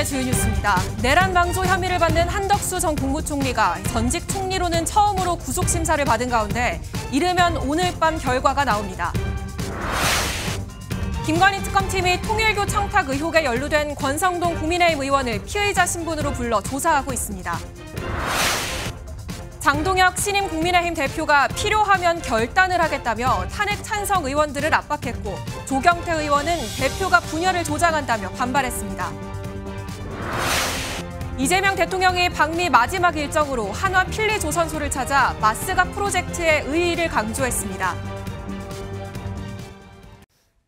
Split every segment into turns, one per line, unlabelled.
주요 뉴스입니다. 내란 방조 혐의를 받는 한덕수 전 국무총리가 전직 총리로는 처음으로 구속심사를 받은 가운데 이르면 오늘 밤 결과가 나옵니다. 김건희 특검팀이 통일교 청탁 의혹에 연루된 권성동 국민의힘 의원을 피의자 신분으로 불러 조사하고 있습니다. 장동혁 신임 국민의힘 대표가 필요하면 결단을 하겠다며 탄핵 찬성 의원들을 압박했고 조경태 의원은 대표가 분열을 조장한다며 반발했습니다. 이재명 대통령이 방미 마지막 일정으로 한화 필리조선소를 찾아 마스가 프로젝트의 의의를 강조했습니다.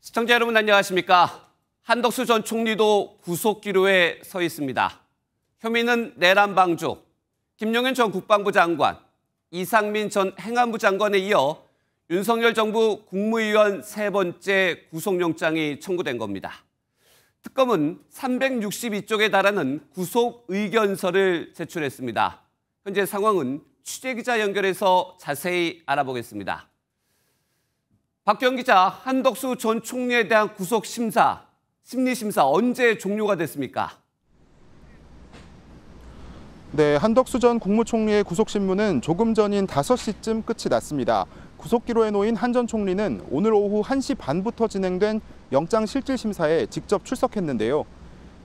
시청자 여러분 안녕하십니까? 한덕수 전 총리도 구속기로에 서 있습니다. 혐의는 내란 방조, 김용현 전 국방부 장관, 이상민 전 행안부 장관에 이어 윤석열 정부 국무위원 세 번째 구속영장이 청구된 겁니다. 특검은 362쪽에 달하는 구속 의견서를 제출했습니다. 현재 상황은 취재기자 연결해서 자세히 알아보겠습니다. 박경 기자, 한덕수 전 총리에 대한 구속 심리심사 언제 종료가 됐습니까?
네, 한덕수 전 국무총리의 구속심문은 조금 전인 5시쯤 끝이 났습니다. 구속기로에 놓인 한 전 총리는 오늘 오후 1시 반부터 진행된 영장실질심사에 직접 출석했는데요.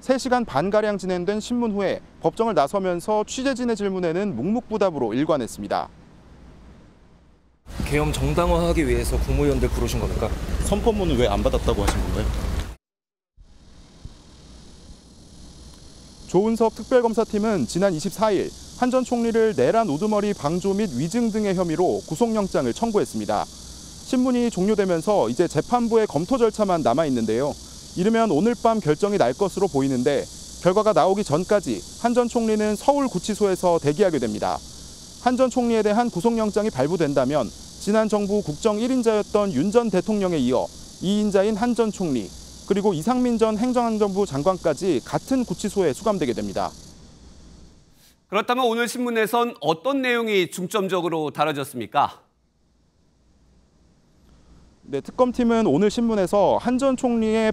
3시간 반가량 진행된 신문 후에 법정을 나서면서 취재진의 질문에는 묵묵부답으로 일관했습니다.
계엄 정당화하기 위해서 국무위원들 부르신 겁니까?
선포문은 왜 안 받았다고 하신 건가요?
조은석 특별검사팀은 지난 24일 한 전 총리를 내란 우두머리 방조 및 위증 등의 혐의로 구속영장을 청구했습니다. 신문이 종료되면서 이제 재판부의 검토 절차만 남아있는데요. 이르면 오늘 밤 결정이 날 것으로 보이는데 결과가 나오기 전까지 한 전 총리는 서울구치소에서 대기하게 됩니다. 한 전 총리에 대한 구속영장이 발부된다면 지난 정부 국정 1인자였던 윤 전 대통령에 이어 2인자인 한 전 총리, 그리고 이상민 전 행정안전부 장관까지 같은 구치소에 수감되게 됩니다.
그렇다면 오늘 신문에선 어떤 내용이 중점적으로 다뤄졌습니까?
네, 특검팀은 오늘 신문에서 한 전 총리의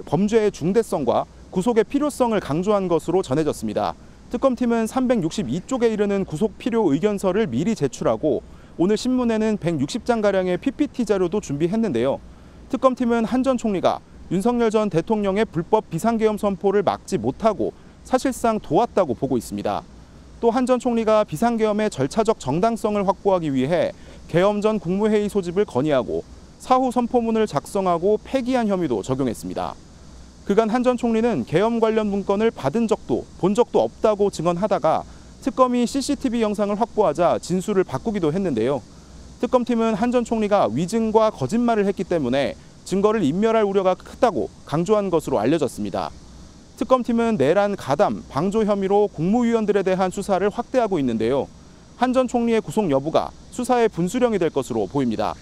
범죄의 중대성과 구속의 필요성을 강조한 것으로 전해졌습니다. 특검팀은 362쪽에 이르는 구속 필요 의견서를 미리 제출하고 오늘 신문에는 160장가량의 PPT 자료도 준비했는데요. 특검팀은 한 전 총리가 윤석열 전 대통령의 불법 비상계엄 선포를 막지 못하고 사실상 도왔다고 보고 있습니다. 또 한 전 총리가 비상계엄의 절차적 정당성을 확보하기 위해 계엄 전 국무회의 소집을 건의하고 사후 선포문을 작성하고 폐기한 혐의도 적용했습니다. 그간 한 전 총리는 계엄 관련 문건을 받은 적도 본 적도 없다고 증언하다가 특검이 CCTV 영상을 확보하자 진술을 바꾸기도 했는데요. 특검팀은 한 전 총리가 위증과 거짓말을 했기 때문에 증거를 인멸할 우려가 크다고 강조한 것으로 알려졌습니다. 특검팀은 내란 가담, 방조 혐의로 국무위원들에 대한 수사를 확대하고 있는데요. 한 전 총리의 구속 여부가 수사의 분수령이 될 것으로 보입니다.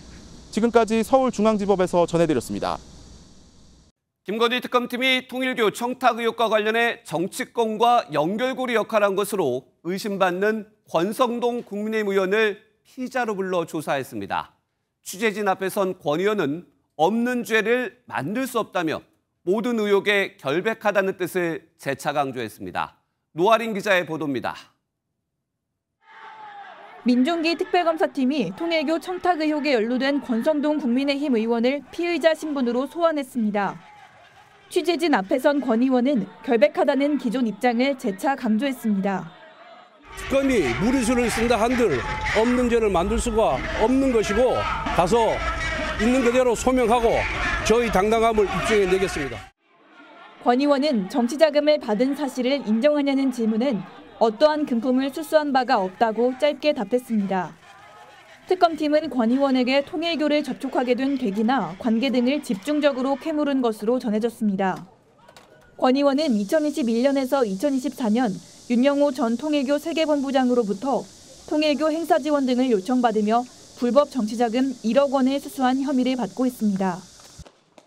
지금까지 서울중앙지법에서 전해드렸습니다.
김건희 특검팀이 통일교 청탁 의혹과 관련해 정치권과 연결고리 역할을 한 것으로 의심받는 권성동 국민의힘 의원을 피의자로 불러 조사했습니다. 취재진 앞에 선 권 의원은 없는 죄를 만들 수 없다며 모든 의혹에 결백하다는 뜻을 재차 강조했습니다. 노아린 기자의 보도입니다.
민중기 특별검사팀이 통일교 청탁 의혹에 연루된 권성동 국민의힘 의원을 피의자 신분으로 소환했습니다. 취재진 앞에 선 권 의원은 결백하다는 기존 입장을 재차 강조했습니다.
특검이 무리수를 쓴다 한들 없는 죄를 만들 수가 없는 것이고 가서 있는 그대로 소명하고 저희 당당함을 입증해 내겠습니다.
권 의원은 정치자금을 받은 사실을 인정하냐는 질문엔 어떠한 금품을 수수한 바가 없다고 짧게 답했습니다. 특검팀은 권 의원에게 통일교를 접촉하게 된 계기나 관계 등을 집중적으로 캐물은 것으로 전해졌습니다. 권 의원은 2021년에서 2024년 윤영호 전 통일교 세계본부장으로부터 통일교 행사 지원 등을 요청받으며 불법 정치자금 1억 원을 수수한 혐의를 받고 있습니다.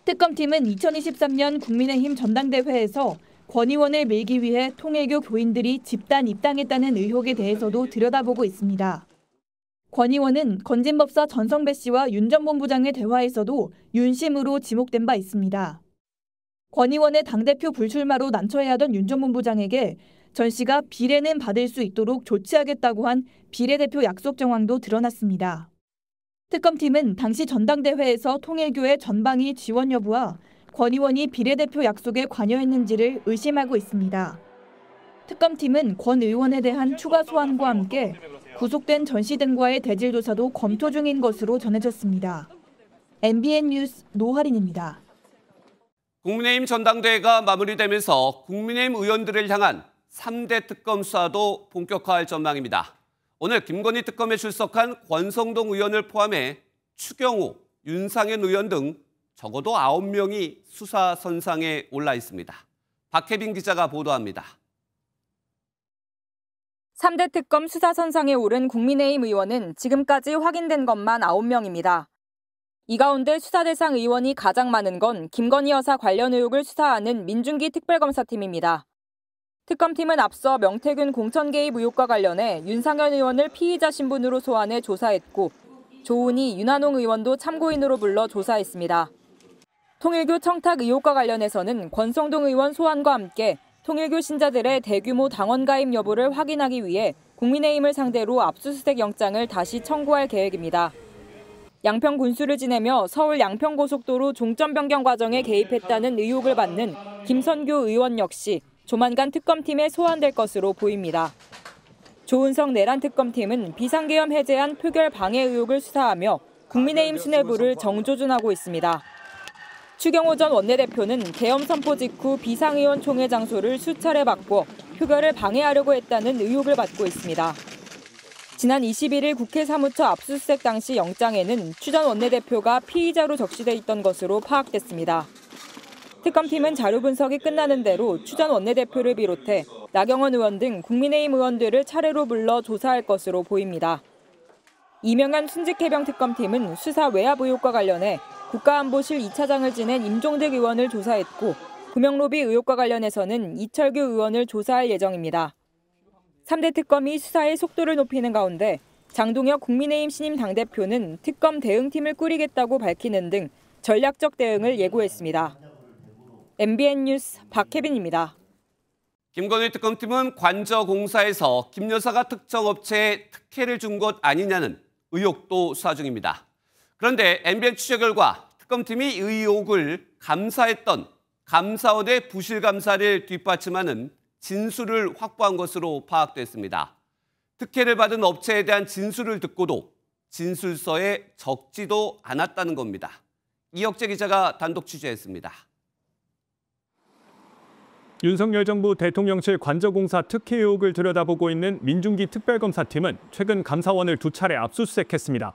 특검팀은 2023년 국민의힘 전당대회에서 권 의원을 밀기 위해 통일교 교인들이 집단 입당했다는 의혹에 대해서도 들여다보고 있습니다. 권 의원은 건진법사 전성배 씨와 윤 전 본부장의 대화에서도 윤심으로 지목된 바 있습니다. 권 의원의 당대표 불출마로 난처해하던 윤 전 본부장에게 전 씨가 비례는 받을 수 있도록 조치하겠다고 한 비례대표 약속 정황도 드러났습니다. 특검팀은 당시 전당대회에서 통일교의 전방위 지원 여부와 권 의원이 비례대표 약속에 관여했는지를 의심하고 있습니다. 특검팀은 권 의원에 대한 추가 소환과 함께 구속된 전 씨 등과의 대질 조사도 검토 중인 것으로 전해졌습니다. MBN 뉴스 노하린입니다.
국민의힘 전당대회가 마무리되면서 국민의힘 의원들을 향한 3대 특검 수사도 본격화할 전망입니다. 오늘 김건희 특검에 출석한 권성동 의원을 포함해 추경호, 윤상현 의원 등 적어도 9명이 수사 선상에 올라 있습니다. 박혜빈 기자가 보도합니다.
3대 특검 수사 선상에 오른 국민의힘 의원은 지금까지 확인된 것만 9명입니다. 이 가운데 수사 대상 의원이 가장 많은 건 김건희 여사 관련 의혹을 수사하는 민중기 특별검사팀입니다. 특검팀은 앞서 명태균 공천 개입 의혹과 관련해 윤상현 의원을 피의자 신분으로 소환해 조사했고 조은희, 윤한홍 의원도 참고인으로 불러 조사했습니다. 통일교 청탁 의혹과 관련해서는 권성동 의원 소환과 함께 통일교 신자들의 대규모 당원 가입 여부를 확인하기 위해 국민의힘을 상대로 압수수색 영장을 다시 청구할 계획입니다. 양평 군수를 지내며 서울 양평고속도로 종점 변경 과정에 개입했다는 의혹을 받는 김선교 의원 역시 조만간 특검팀에 소환될 것으로 보입니다. 조은석 내란 특검팀은 비상계엄 해제안 표결 방해 의혹을 수사하며 국민의힘 수뇌부를 정조준하고 있습니다. 추경호 전 원내대표는 계엄 선포 직후 비상의원 총회 장소를 수차례 바꿔 표결을 방해하려고 했다는 의혹을 받고 있습니다. 지난 21일 국회 사무처 압수수색 당시 영장에는 추 전 원내대표가 피의자로 적시돼 있던 것으로 파악됐습니다. 특검팀은 자료 분석이 끝나는 대로 추 전 원내대표를 비롯해 나경원 의원 등 국민의힘 의원들을 차례로 불러 조사할 것으로 보입니다. 이명한 순직해병 특검팀은 수사 외압 의혹과 관련해 국가안보실 2차장을 지낸 임종득 의원을 조사했고 금융로비 의혹과 관련해서는 이철규 의원을 조사할 예정입니다. 3대 특검이 수사의 속도를 높이는 가운데 장동혁 국민의힘 신임 당대표는 특검 대응팀을 꾸리겠다고 밝히는 등 전략적 대응을 예고했습니다. MBN 뉴스 박혜빈입니다.
김건희 특검팀은 관저공사에서 김 여사가 특정 업체에 특혜를 준 것 아니냐는 의혹도 수사 중입니다. 그런데 MBN 취재 결과 특검팀이 의혹을 감사했던 감사원의 부실 감사를 뒷받침하는 진술을 확보한 것으로 파악됐습니다. 특혜를 받은 업체에 대한 진술을 듣고도 진술서에 적지도 않았다는 겁니다. 이혁재 기자가 단독 취재했습니다.
윤석열 정부 대통령실 관저공사 특혜 의혹을 들여다보고 있는 민중기 특별검사팀은 최근 감사원을 2차례 압수수색했습니다.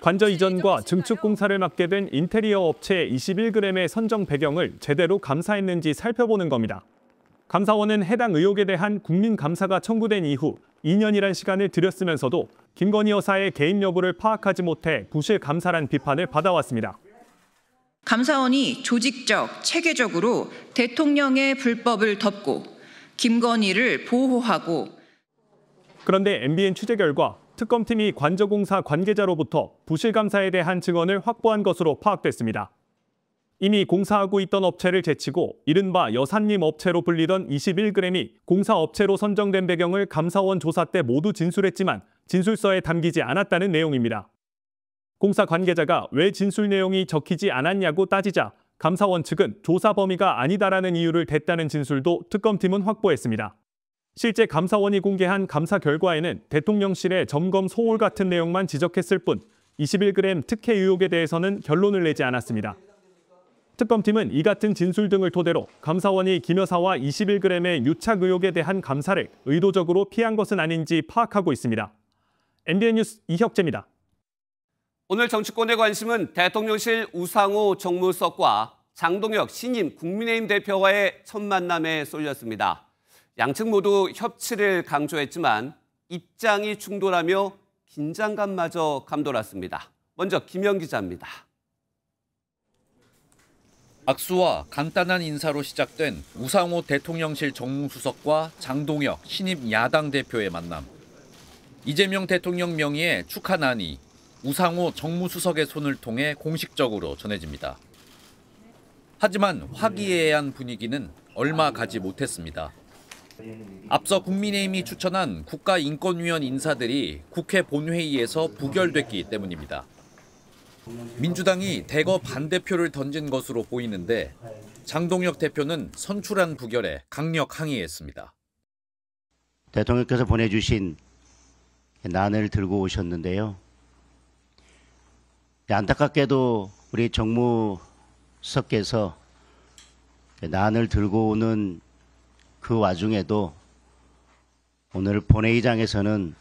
관저 이전과 증축 공사를 맡게 된 인테리어 업체 21g의 선정 배경을 제대로 감사했는지 살펴보는 겁니다. 감사원은 해당 의혹에 대한 국민감사가 청구된 이후 2년이란 시간을 들였으면서도 김건희 여사의 개입 여부를 파악하지 못해 부실 감사란 비판을 받아왔습니다.
감사원이 조직적, 체계적으로 대통령의 불법을 덮고 김건희를 보호하고
그런데 MBN 취재 결과 특검팀이 관저공사 관계자로부터 부실 감사에 대한 증언을 확보한 것으로 파악됐습니다. 이미 공사하고 있던 업체를 제치고 이른바 여사님 업체로 불리던 21g이 공사업체로 선정된 배경을 감사원 조사 때 모두 진술했지만 진술서에 담기지 않았다는 내용입니다. 공사 관계자가 왜 진술 내용이 적히지 않았냐고 따지자 감사원 측은 조사 범위가 아니다라는 이유를 댔다는 진술도 특검팀은 확보했습니다. 실제 감사원이 공개한 감사 결과에는 대통령실의 점검 소홀 같은 내용만 지적했을 뿐 21g 특혜 의혹에 대해서는 결론을 내지 않았습니다. 특검팀은 이 같은 진술 등을 토대로 감사원이 김 여사와 21g의 유착 의혹에 대한 감사를 의도적으로 피한 것은 아닌지 파악하고 있습니다. MBN 뉴스 이혁재입니다.
오늘 정치권의 관심은 대통령실 우상호 정무수석과 장동혁 신임 국민의힘 대표와의 첫 만남에 쏠렸습니다. 양측 모두 협치를 강조했지만 입장이 충돌하며 긴장감마저 감돌았습니다. 먼저 김영 기자입니다.
악수와 간단한 인사로 시작된 우상호 대통령실 정무수석과 장동혁 신임 야당 대표의 만남. 이재명 대통령 명의의 축하난이 우상호 정무수석의 손을 통해 공식적으로 전해집니다. 하지만 화기애애한 분위기는 얼마 가지 못했습니다. 앞서 국민의힘이 추천한 국가인권위원 인사들이 국회 본회의에서 부결됐기 때문입니다. 민주당이 대거 반대표를 던진 것으로 보이는데 장동혁 대표는 선출안 부결에 강력 항의했습니다.
대통령께서 보내주신 난을 들고 오셨는데요. 안타깝게도 우리 정무수석께서 난을 들고 오는 그 와중에도 오늘 본회의장에서는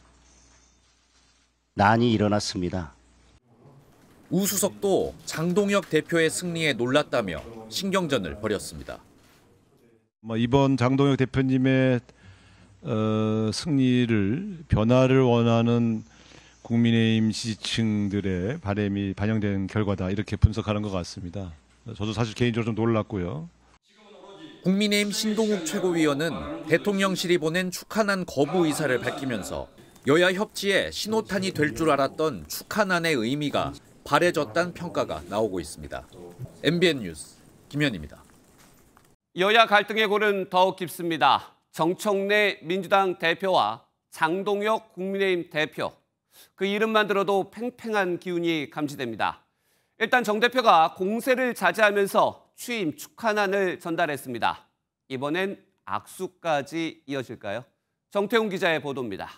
난이 일어났습니다.
우 수석도 장동혁 대표의 승리에 놀랐다며 신경전을 벌였습니다.
이번 장동혁 대표님의 승리를 변화를 원하는 국민의힘 지지층들의 바람이 반영된 결과다 이렇게 분석하는 것 같습니다. 저도 사실 개인적으로 좀 놀랐고요.
국민의힘 신동욱 최고위원은 대통령실이 보낸 축하난 거부 의사를 밝히면서 여야 협치에 신호탄이 될 줄 알았던 축하난의 의미가 바래졌다는 평가가 나오고 있습니다. MBN 뉴스 김현입니다.
여야 갈등의 골은 더욱 깊습니다. 정청래 민주당 대표와 장동혁 국민의힘 대표. 그 이름만 들어도 팽팽한 기운이 감지됩니다. 일단 정 대표가 공세를 자제하면서 취임 축하난을 전달했습니다. 이번엔 악수까지 이어질까요? 정태훈 기자의 보도입니다.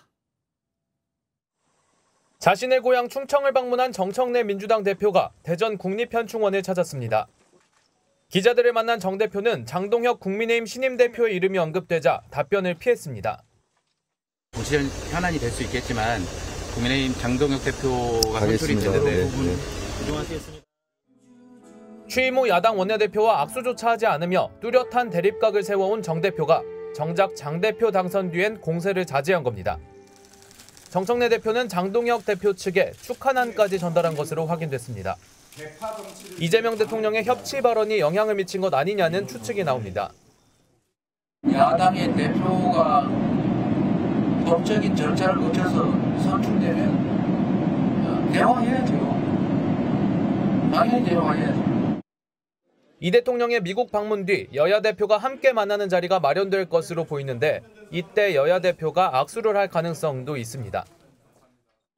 자신의 고향 충청을 방문한 정청래 민주당 대표가 대전 국립현충원을 찾았습니다. 기자들을 만난 정 대표는 장동혁 국민의힘 신임 대표의 이름이 언급되자 답변을 피했습니다.
보시는 현안이 될 수 있겠지만 국민의힘 장동혁 대표가 선출이 됐는데 존중하시겠습니까?
취임 후 야당 원내대표와 악수조차 하지 않으며 뚜렷한 대립각을 세워온 정 대표가 정작 장 대표 당선 뒤엔 공세를 자제한 겁니다. 정청래 대표는 장동혁 대표 측에 축하난까지 전달한 것으로 확인됐습니다. 이재명 대통령의 협치 발언이 영향을 미친 것 아니냐는 추측이 나옵니다.
야당의 대표가 법적인 절차를 거쳐서 선출되면 대화해야죠. 당연히 대화해야죠.
이 대통령의 미국 방문 뒤 여야 대표가 함께 만나는 자리가 마련될 것으로 보이는데 이때 여야 대표가 악수를 할 가능성도 있습니다.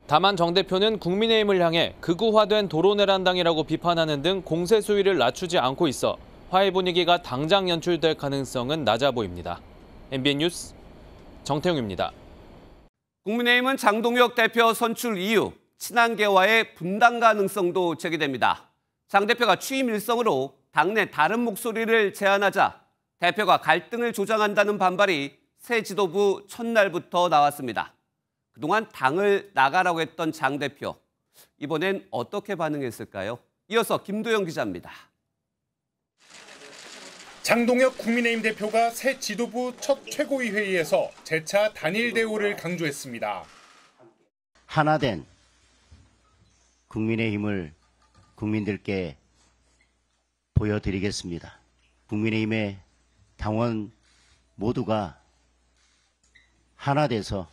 다만 정 대표는 국민의힘을 향해 극우화된 도로내란당이라고 비판하는 등 공세 수위를 낮추지 않고 있어 화해 분위기가 당장 연출될 가능성은 낮아 보입니다. MBN 뉴스 정태웅입니다.
국민의힘은 장동혁 대표 선출 이후 친한계와의 분당 가능성도 제기됩니다. 장 대표가 취임 일성으로 당내 다른 목소리를 제안하자 대표가 갈등을 조장한다는 반발이 새 지도부 첫날부터 나왔습니다. 그동안 당을 나가라고 했던 장 대표, 이번엔 어떻게 반응했을까요? 이어서 김도영 기자입니다.
장동혁 국민의힘 대표가 새 지도부 첫 최고위 회의에서 재차 단일 대우를 강조했습니다.
하나된 국민의힘을 국민들께 보여드리겠습니다. 국민의힘의 당원 모두가 하나 돼서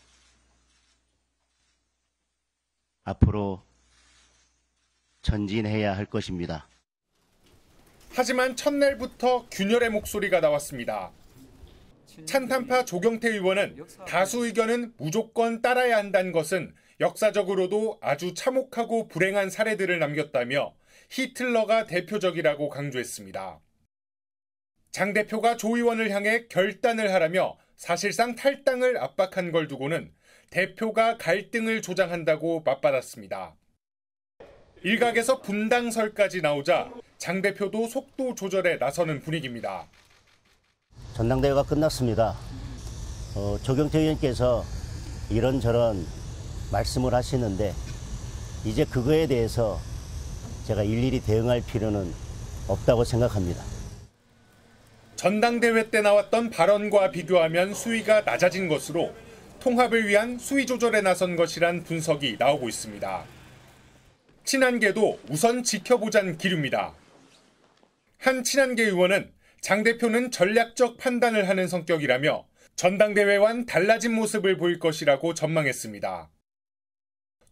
앞으로 전진해야 할 것입니다.
하지만 첫날부터 균열의 목소리가 나왔습니다. 찬탄파 조경태 의원은 다수 의견은 무조건 따라야 한다는 것은 역사적으로도 아주 참혹하고 불행한 사례들을 남겼다며 히틀러가 대표적이라고 강조했습니다. 장 대표가 조 의원을 향해 결단을 하라며 사실상 탈당을 압박한 걸 두고는 대표가 갈등을 조장한다고 맞받았습니다. 일각에서 분당설까지 나오자 장 대표도 속도 조절에 나서는 분위기입니다.
전당대회가 끝났습니다. 조경태 의원께서 이런저런 말씀을 하시는데 이제 그거에 대해서 제가 일일이 대응할 필요는 없다고 생각합니다.
전당대회 때 나왔던 발언과 비교하면 수위가 낮아진 것으로 통합을 위한 수위 조절에 나선 것이란 분석이 나오고 있습니다. 친한계도 우선 지켜보자는 기류입니다. 한 친한계 의원은 장 대표는 전략적 판단을 하는 성격이라며 전당대회와는 달라진 모습을 보일 것이라고 전망했습니다.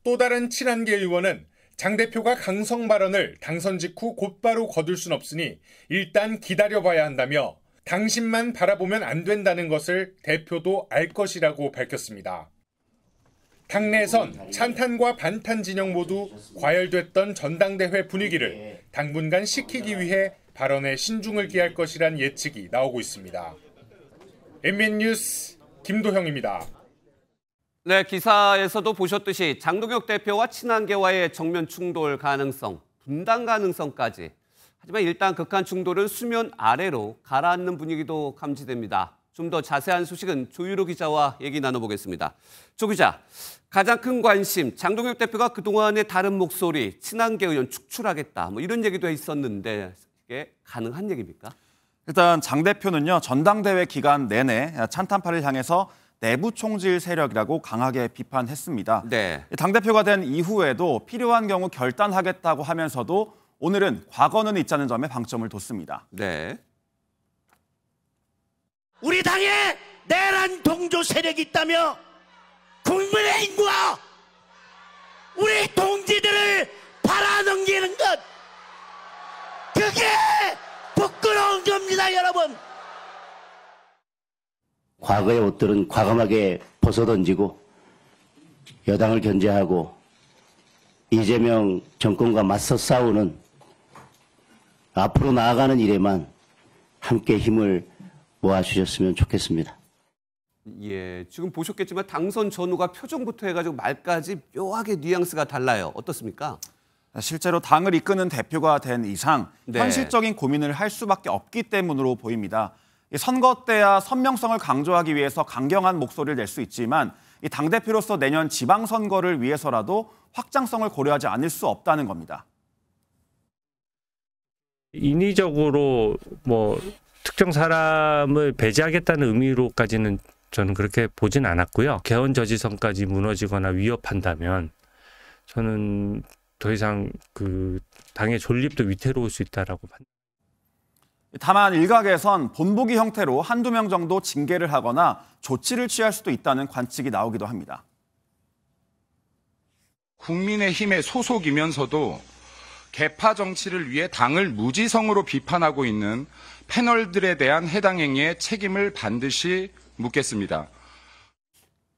또 다른 친한계 의원은 장 대표가 강성 발언을 당선 직후 곧바로 거둘 순 없으니 일단 기다려봐야 한다며 당신만 바라보면 안 된다는 것을 대표도 알 것이라고 밝혔습니다. 당내에선 찬탄과 반탄 진영 모두 과열됐던 전당대회 분위기를 당분간 식히기 위해 발언에 신중을 기할 것이란 예측이 나오고 있습니다. MBN 뉴스 김도형입니다.
네, 기사에서도 보셨듯이 장동혁 대표와 친한계와의 정면 충돌 가능성, 분당 가능성까지. 하지만 일단 극한 충돌은 수면 아래로 가라앉는 분위기도 감지됩니다. 좀 더 자세한 소식은 조유로 기자와 얘기 나눠보겠습니다. 조 기자, 가장 큰 관심, 장동혁 대표가 그동안의 다른 목소리, 친한계 의원 축출하겠다, 이런 얘기도 있었는데 이게 가능한 얘기입니까?
일단 장 대표는요, 전당대회 기간 내내 찬탄파를 향해서 내부 총질 세력이라고 강하게 비판했습니다.
네.
당대표가 된 이후에도 필요한 경우 결단하겠다고 하면서도 오늘은 과거는 있자는 점에 방점을 뒀습니다.
네.
우리 당에 내란 동조 세력이 있다며 국민의힘과 우리 동지들을 팔아넘기는 것, 그게 부끄러운 겁니다, 여러분.
과거의 옷들은 과감하게 벗어던지고 여당을 견제하고 이재명 정권과 맞서 싸우는 앞으로 나아가는 일에만 함께 힘을 모아주셨으면 좋겠습니다.
예, 지금 보셨겠지만 당선 전후가 표정부터 해가지고 말까지 묘하게 뉘앙스가 달라요. 어떻습니까?
실제로 당을 이끄는 대표가 된 이상
네.
현실적인 고민을 할 수밖에 없기 때문으로 보입니다. 선거 때야 선명성을 강조하기 위해서 강경한 목소리를 낼 수 있지만 당대표로서 내년 지방선거를 위해서라도 확장성을 고려하지 않을 수 없다는 겁니다.
인위적으로 특정 사람을 배제하겠다는 의미로까지는 저는 그렇게 보진 않았고요. 개헌 저지선까지 무너지거나 위협한다면 저는 더 이상 그 당의 존립도 위태로울 수 있다라고 봅니다.
다만 일각에선 본보기 형태로 한두 명 정도 징계를 하거나 조치를 취할 수도 있다는 관측이 나오기도 합니다.
국민의힘의 소속이면서도 개파 정치를 위해 당을 무지성으로 비판하고 있는 패널들에 대한 해당 행위의 책임을 반드시 묻겠습니다.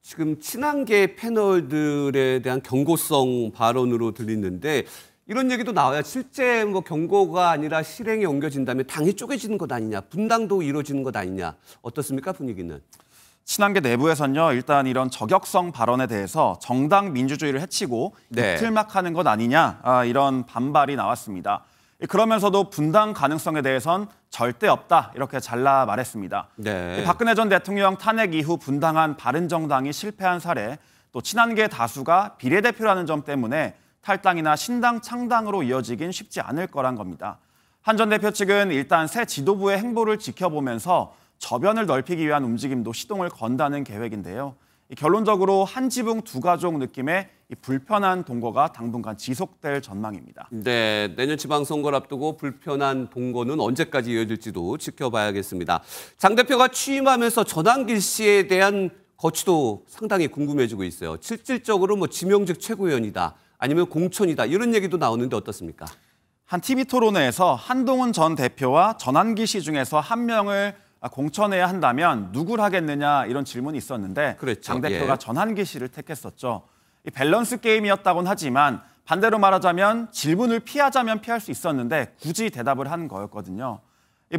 지금 친한계 패널들에 대한 경고성 발언으로 들리는데 이런 얘기도 나와요. 실제 경고가 아니라 실행에 옮겨진다면 당이 쪼개지는 것 아니냐, 분당도 이루어지는 것 아니냐. 어떻습니까, 분위기는?
친한계 내부에서는요, 일단 이런 저격성 발언에 대해서 정당 민주주의를 해치고 이틀막하는 것 아니냐, 이런 반발이 나왔습니다. 그러면서도 분당 가능성에 대해선 절대 없다, 이렇게 잘라 말했습니다.
네.
박근혜 전 대통령 탄핵 이후 분당한 바른정당이 실패한 사례, 또 친한계 다수가 비례대표라는 점 때문에 탈당이나 신당 창당으로 이어지긴 쉽지 않을 거란 겁니다. 한 전 대표 측은 일단 새 지도부의 행보를 지켜보면서 저변을 넓히기 위한 움직임도 시동을 건다는 계획인데요. 결론적으로 한 지붕 두 가족 느낌의 불편한 동거가 당분간 지속될 전망입니다.
네, 내년 지방선거를 앞두고 불편한 동거는 언제까지 이어질지도 지켜봐야겠습니다. 장 대표가 취임하면서 전환길 씨에 대한 거취도 상당히 궁금해지고 있어요. 실질적으로 지명직 최고위원이다, 아니면 공천이다, 이런 얘기도 나오는데 어떻습니까?
한 TV 토론회에서 한동훈 전 대표와 전환기 씨 중에서 한 명을 공천해야 한다면 누굴 하겠느냐, 이런 질문이 있었는데
그랬죠.
장 대표가 전환기 씨를 택했었죠. 밸런스 게임이었다곤 하지만 반대로 말하자면 질문을 피하자면 피할 수 있었는데 굳이 대답을 한 거였거든요.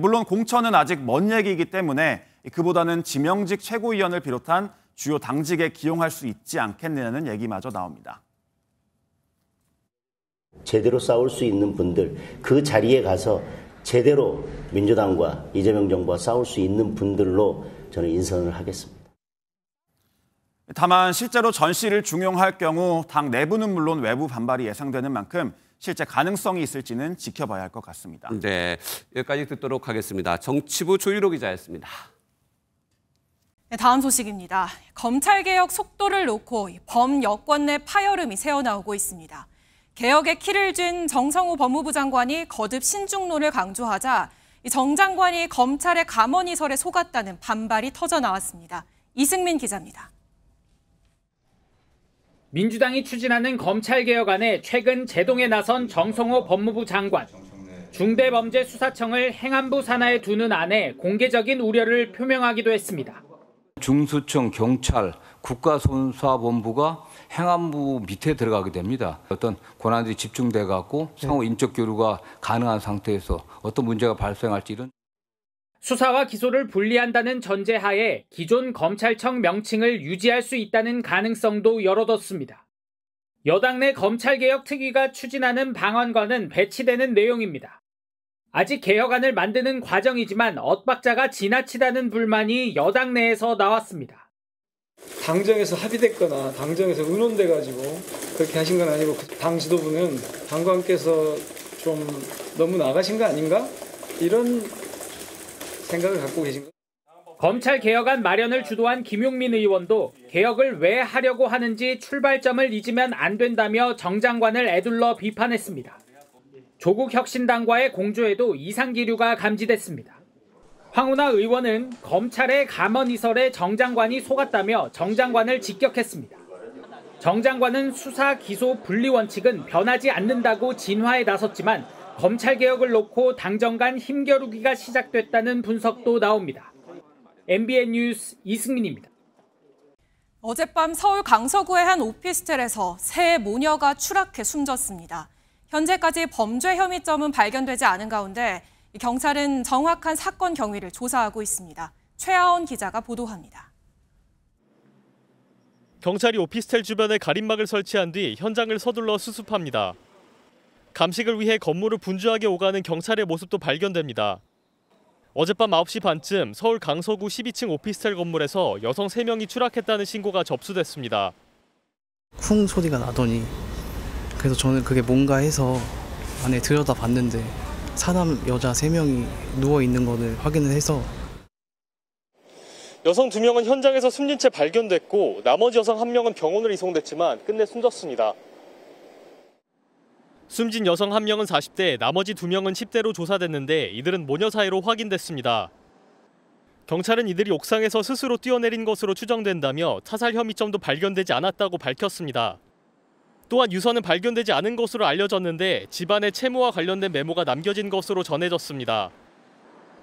물론 공천은 아직 먼 얘기이기 때문에 그보다는 지명직 최고위원을 비롯한 주요 당직에 기용할 수 있지 않겠느냐는 얘기마저 나옵니다.
제대로 싸울 수 있는 분들, 그 자리에 가서 제대로 민주당과 이재명 정부와 싸울 수 있는 분들로 저는 인선을 하겠습니다.
다만 실제로 전 씨를 중용할 경우 당 내부는 물론 외부 반발이 예상되는 만큼 실제 가능성이 있을지는 지켜봐야 할 것 같습니다.
네, 여기까지 듣도록 하겠습니다. 정치부 조유로 기자였습니다.
네, 다음 소식입니다. 검찰개혁 속도를 놓고 범여권 내 파열음이 새어나오고 있습니다. 개혁의 키를 쥔 정성호 법무부 장관이 거듭 신중론을 강조하자 정 장관이 검찰의 감언이설에 속았다는 반발이 터져 나왔습니다. 이승민 기자입니다.
민주당이 추진하는 검찰개혁안에 최근 제동에 나선 정성호 법무부 장관. 중대범죄수사청을 행안부 산하에 두는 안에 공개적인 우려를 표명하기도 했습니다.
중수청, 경찰, 국가수사본부가 행안부 밑에 들어가게 됩니다. 어떤 권한들이 집중돼 갖고 상호 인적 교류가 가능한 상태에서 어떤 문제가 발생할지 이런.
수사와 기소를 분리한다는 전제하에 기존 검찰청 명칭을 유지할 수 있다는 가능성도 열어뒀습니다. 여당 내 검찰개혁 특위가 추진하는 방안과는 배치되는 내용입니다. 아직 개혁안을 만드는 과정이지만 엇박자가 지나치다는 불만이 여당 내에서 나왔습니다.
당정에서 합의됐거나 당정에서 의논돼가지고 그렇게 하신 건 아니고 당 지도부는 장관께서 좀 너무 나가신 거 아닌가? 이런 생각을 갖고 계신 거예요.
검찰 개혁안 마련을 주도한 김용민 의원도 개혁을 왜 하려고 하는지 출발점을 잊으면 안 된다며 정 장관을 에둘러 비판했습니다. 조국 혁신당과의 공조에도 이상 기류가 감지됐습니다. 황운하 의원은 검찰의 감언이설에 정 장관이 속았다며 정 장관을 직격했습니다. 정 장관은 수사, 기소, 분리 원칙은 변하지 않는다고 진화에 나섰지만 검찰개혁을 놓고 당정 간 힘겨루기가 시작됐다는 분석도 나옵니다. MBN 뉴스 이승민입니다.
어젯밤 서울 강서구의 한 오피스텔에서 새 모녀가 추락해 숨졌습니다. 현재까지 범죄 혐의점은 발견되지 않은 가운데 경찰은 정확한 사건 경위를 조사하고 있습니다. 최하원 기자가 보도합니다.
경찰이 오피스텔 주변에 가림막을 설치한 뒤 현장을 서둘러 수습합니다. 감식을 위해 건물을 분주하게 오가는 경찰의 모습도 발견됩니다. 어젯밤 9시 반쯤 서울 강서구 12층 오피스텔 건물에서 여성 3명이 추락했다는 신고가 접수됐습니다.
쿵 소리가 나더니 그래서 저는 그게 뭔가 해서 안에 들여다봤는데 사람, 여자 3명이 누워있는 것을 확인을 해서
여성 2명은 현장에서 숨진 채 발견됐고 나머지 여성 1명은 병원으로 이송됐지만 끝내 숨졌습니다. 숨진 여성 1명은 40대, 나머지 2명은 10대로 조사됐는데 이들은 모녀 사이로 확인됐습니다. 경찰은 이들이 옥상에서 스스로 뛰어내린 것으로 추정된다며 타살 혐의점도 발견되지 않았다고 밝혔습니다. 또한 유서는 발견되지 않은 것으로 알려졌는데 집안에 채무와 관련된 메모가 남겨진 것으로 전해졌습니다.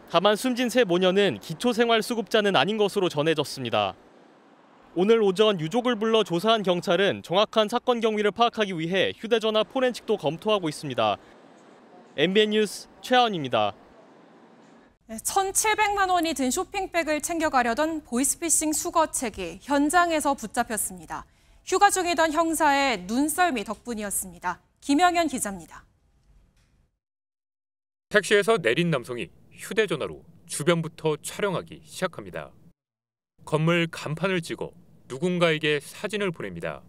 다만 숨진 세 모녀는 기초생활수급자는 아닌 것으로 전해졌습니다. 오늘 오전 유족을 불러 조사한 경찰은 정확한 사건 경위를 파악하기 위해 휴대전화 포렌식도 검토하고 있습니다. MBN 뉴스 최하원입니다.
1,700만 원이 든 쇼핑백을 챙겨가려던 보이스피싱 수거책이 현장에서 붙잡혔습니다. 휴가 중이던 형사의 눈썰미 덕분이었습니다. 김영현 기자입니다.
택시에서 내린 남성이 휴대전화로 주변부터 촬영하기 시작합니다. 건물 간판을 찍어 누군가에게 사진을 보냅니다.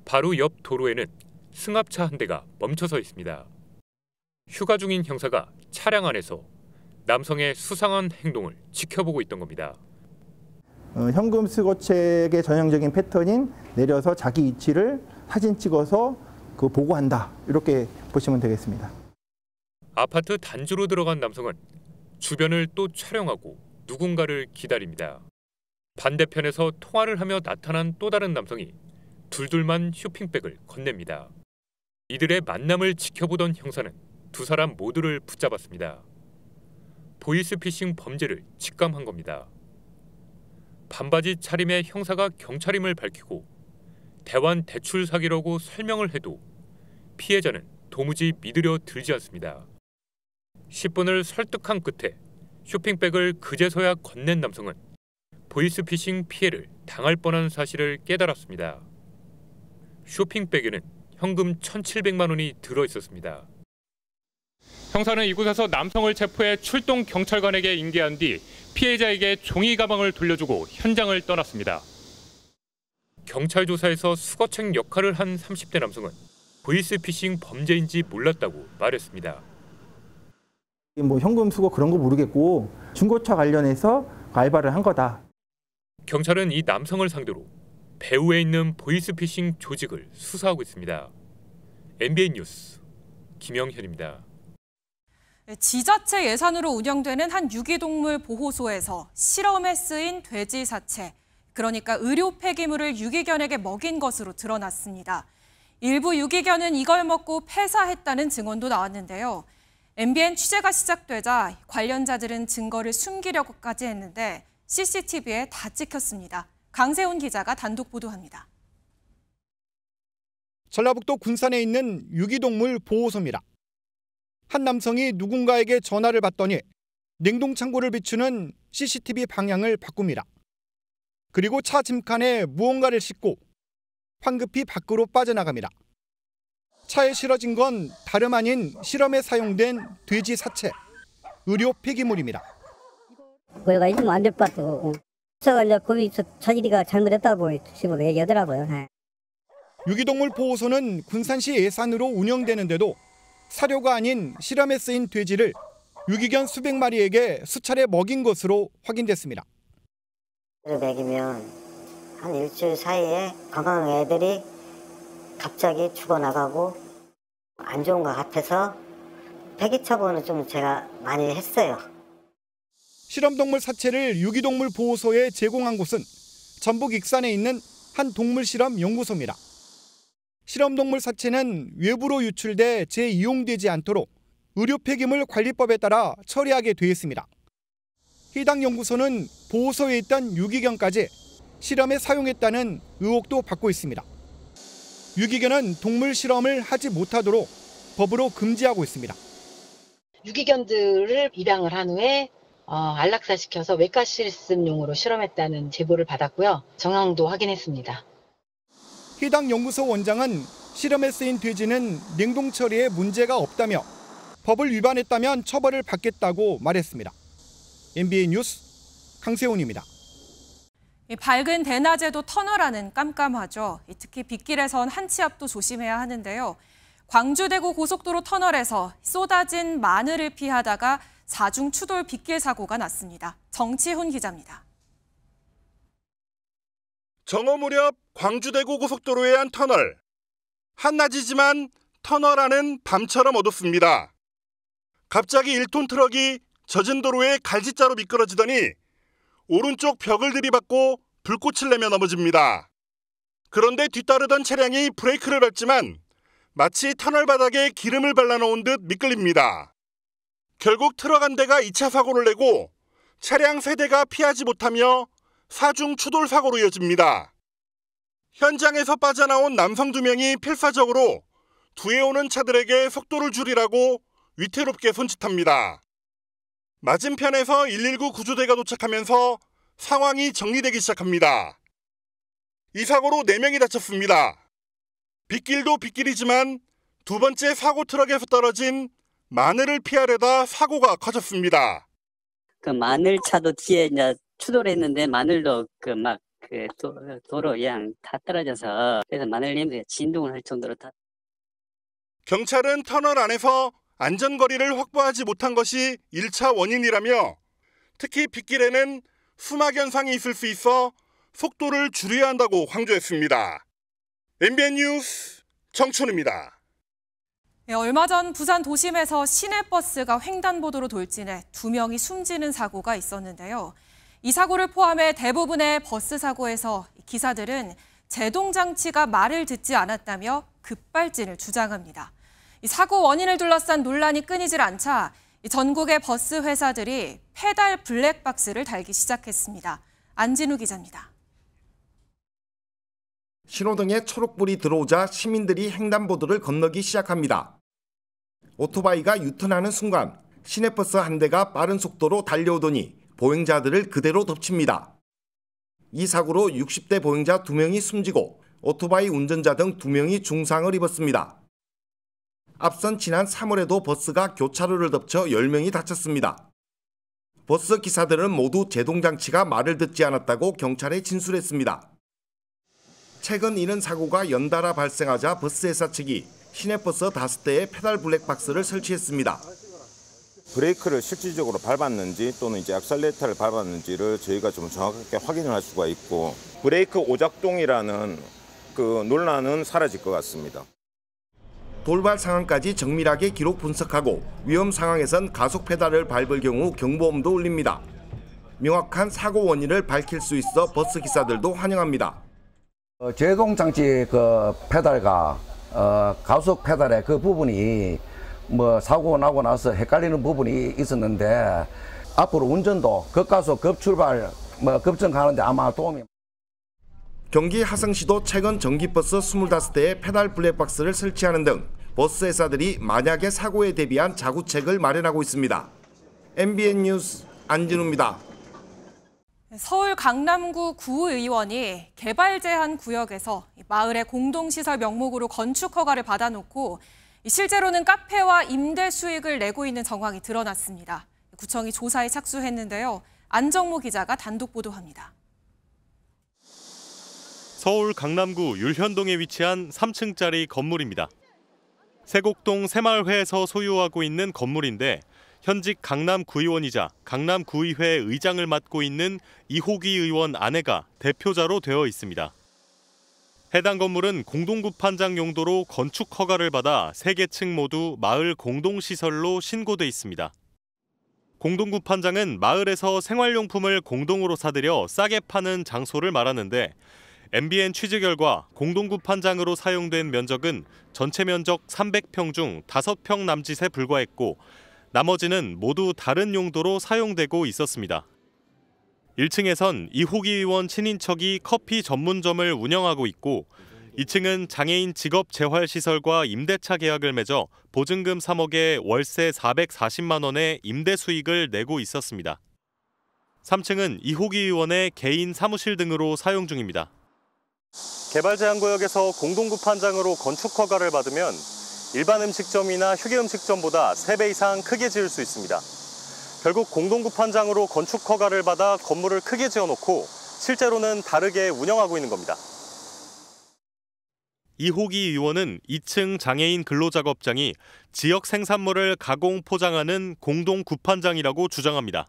바로 옆 도로에는 승합차 한 대가 멈춰서 있습니다. 휴가 중인 형사가 차량 안에서 남성의 수상한 행동을 지켜보고 있던 겁니다.
현금 수거책의 전형적인 패턴인 내려서 자기 위치를 사진 찍어서 보고한다. 이렇게 보시면 되겠습니다.
아파트 단지로 들어간 남성은 주변을 또 촬영하고 누군가를 기다립니다. 반대편에서 통화를 하며 나타난 또 다른 남성이 둘둘만 쇼핑백을 건넵니다. 이들의 만남을 지켜보던 형사는 두 사람 모두를 붙잡았습니다. 보이스피싱 범죄를 직감한 겁니다. 반바지 차림의 형사가 경찰임을 밝히고 대환 대출 사기라고 설명을 해도 피해자는 도무지 믿으려 들지 않습니다. 10분을 설득한 끝에 쇼핑백을 그제서야 건넨 남성은 보이스피싱 피해를 당할 뻔한 사실을 깨달았습니다. 쇼핑백에는 현금 1,700만 원이 들어있었습니다. 형사는 이곳에서 남성을 체포해 출동 경찰관에게 인계한 뒤 피해자에게 종이 가방을 돌려주고 현장을 떠났습니다. 경찰 조사에서 수거책 역할을 한 30대 남성은 보이스피싱 범죄인지 몰랐다고 말했습니다.
현금 수거 그런 거 모르겠고 중고차 관련해서 알바를 한 거다.
경찰은 이 남성을 상대로 배후에 있는 보이스피싱 조직을 수사하고 있습니다. MBN 뉴스 김영현입니다.
지자체 예산으로 운영되는 한 유기동물 보호소에서 실험에 쓰인 돼지 사체, 그러니까 의료 폐기물을 유기견에게 먹인 것으로 드러났습니다. 일부 유기견은 이걸 먹고 폐사했다는 증언도 나왔는데요. MBN 취재가 시작되자 관련자들은 증거를 숨기려고까지 했는데 CCTV에 다 찍혔습니다. 강세훈 기자가 단독 보도합니다.
전라북도 군산에 있는 유기동물 보호소입니다. 한 남성이 누군가에게 전화를 받더니 냉동창고를 비추는 CCTV 방향을 바꿉니다. 그리고 차 짐칸에 무언가를 싣고 황급히 밖으로 빠져나갑니다. 차에 실어진 건 다름 아닌 실험에 사용된 돼지 사체, 의료 폐기물입니다.
거기가 있으면 안 될 것 같고 그래서 이제 거기서 자기가 잘못했다고 식으로 얘기하더라고요.
유기동물 보호소는 군산시 예산으로 운영되는데도 사료가 아닌 실험에 쓰인 돼지를 유기견 수백 마리에게 수차례 먹인 것으로 확인됐습니다.
먹이면 한 일주일 사이에 건강한 애들이 갑자기 죽어나가고 안 좋은 것 같아서 폐기처분을 좀 제가 많이 했어요.
실험동물 사체를 유기동물 보호소에 제공한 곳은 전북 익산에 있는 한 동물실험 연구소입니다. 실험동물 사체는 외부로 유출돼 재이용되지 않도록 의료 폐기물 관리법에 따라 처리하게 돼 있습니다. 해당 연구소는 보호소에 있던 유기견까지 실험에 사용했다는 의혹도 받고 있습니다. 유기견은 동물 실험을 하지 못하도록 법으로 금지하고 있습니다.
유기견들을 입양을 한 후에 안락사시켜서 외과 실습용으로 실험했다는 제보를 받았고요. 정황도 확인했습니다.
해당 연구소 원장은 실험에 쓰인 돼지는 냉동 처리에 문제가 없다며 법을 위반했다면 처벌을 받겠다고 말했습니다. MBN 뉴스 강세훈입니다.
밝은 대낮에도 터널 안은 깜깜하죠. 특히 빗길에선 한치 앞도 조심해야 하는데요. 광주 대구 고속도로 터널에서 쏟아진 마늘을 피하다가 4중 추돌 빗길 사고가 났습니다. 정치훈 기자입니다.
정오 무렵 광주 대구 고속도로의 한 터널. 한낮이지만 터널 안은 밤처럼 어둡습니다. 갑자기 1톤 트럭이 젖은 도로에 갈짓자로 미끄러지더니 오른쪽 벽을 들이받고 불꽃을 내며 넘어집니다. 그런데 뒤따르던 차량이 브레이크를 밟지만 마치 터널 바닥에 기름을 발라놓은 듯 미끌립니다. 결국 트럭 한 대가 2차 사고를 내고 차량 3대가 피하지 못하며 4중 추돌 사고로 이어집니다. 현장에서 빠져나온 남성 2명이 필사적으로 뒤에 오는 차들에게 속도를 줄이라고 위태롭게 손짓합니다. 맞은편에서 119 구조대가 도착하면서 상황이 정리되기 시작합니다. 이 사고로 4명이 다쳤습니다. 빗길도 빗길이지만 두 번째 사고 트럭에서 떨어진 마늘을 피하려다 사고가 커졌습니다.
그 마늘차도 뒤에 이제 추돌했는데 마늘도 도로 그냥 다 떨어져서 그래서 마늘 냄새가 진동을 할 정도로 다.
경찰은 터널 안에서 안전거리를 확보하지 못한 것이 1차 원인이라며 특히 빗길에는 수막 현상이 있을 수 있어 속도를 줄여야 한다고 강조했습니다. MBN 뉴스 정춘우입니다.
얼마 전 부산 도심에서 시내버스가 횡단보도로 돌진해 2명이 숨지는 사고가 있었는데요. 이 사고를 포함해 대부분의 버스 사고에서 기사들은 제동장치가 말을 듣지 않았다며 급발진을 주장합니다. 이 사고 원인을 둘러싼 논란이 끊이질 않자 전국의 버스 회사들이 페달 블랙박스를 달기 시작했습니다. 안진우 기자입니다.
신호등에 초록불이 들어오자 시민들이 횡단보도를 건너기 시작합니다. 오토바이가 유턴하는 순간 시내버스 한 대가 빠른 속도로 달려오더니 보행자들을 그대로 덮칩니다. 이 사고로 60대 보행자 2명이 숨지고 오토바이 운전자 등 2명이 중상을 입었습니다. 앞선 지난 3월에도 버스가 교차로를 덮쳐 10명이 다쳤습니다. 버스 기사들은 모두 제동장치가 말을 듣지 않았다고 경찰에 진술했습니다. 최근 이런 사고가 연달아 발생하자 버스 회사 측이 시내버스 5대에 페달 블랙박스를 설치했습니다.
브레이크를 실질적으로 밟았는지 또는 이제 액셀레이터를 밟았는지를 저희가 좀 정확하게 확인을 할 수가 있고 브레이크 오작동이라는 그 논란은 사라질 것 같습니다.
돌발 상황까지 정밀하게 기록 분석하고 위험 상황에선 가속 페달을 밟을 경우 경보음도 울립니다. 명확한 사고 원인을 밝힐 수 있어 버스 기사들도 환영합니다.
제동 장치 그 페달과 가속 페달의 그 부분이 뭐 사고 나고 나서 헷갈리는 부분이 있었는데 앞으로 운전도 급가속 급출발 급정하는데 아마 도움이.
경기 하성시도 최근 전기버스 25대에 페달 블랙박스를 설치하는 등 버스 회사들이 만약의 사고에 대비한 자구책을 마련하고 있습니다. MBN 뉴스 안진우입니다.
서울 강남구 구의원이 개발 제한 구역에서 마을의 공동시설 명목으로 건축 허가를 받아놓고 실제로는 카페와 임대 수익을 내고 있는 정황이 드러났습니다. 구청이 조사에 착수했는데요. 안정모 기자가 단독 보도합니다.
서울 강남구 율현동에 위치한 3층짜리 건물입니다. 세곡동 새마을회에서 소유하고 있는 건물인데 현직 강남구의원이자 강남구의회 의장을 맡고 있는 이호기 의원 아내가 대표자로 되어 있습니다. 해당 건물은 공동구판장 용도로 건축 허가를 받아 3개 층 모두 마을 공동시설로 신고돼 있습니다. 공동구판장은 마을에서 생활용품을 공동으로 사들여 싸게 파는 장소를 말하는데 MBN 취재 결과 공동구판장으로 사용된 면적은 전체 면적 300평 중 5평 남짓에 불과했고 나머지는 모두 다른 용도로 사용되고 있었습니다. 1층에선 이호기 의원 친인척이 커피 전문점을 운영하고 있고 2층은 장애인 직업 재활시설과 임대차 계약을 맺어 보증금 3억에 월세 440만 원의 임대 수익을 내고 있었습니다. 3층은 이호기 의원의 개인 사무실 등으로 사용 중입니다. 개발 제한 구역에서 공동구판장으로 건축 허가를 받으면 일반 음식점이나 휴게 음식점보다 3배 이상 크게 지을 수 있습니다. 결국 공동구판장으로 건축 허가를 받아 건물을 크게 지어놓고 실제로는 다르게 운영하고 있는 겁니다. 이호기 의원은 2층 장애인 근로작업장이 지역 생산물을 가공 포장하는 공동구판장이라고 주장합니다.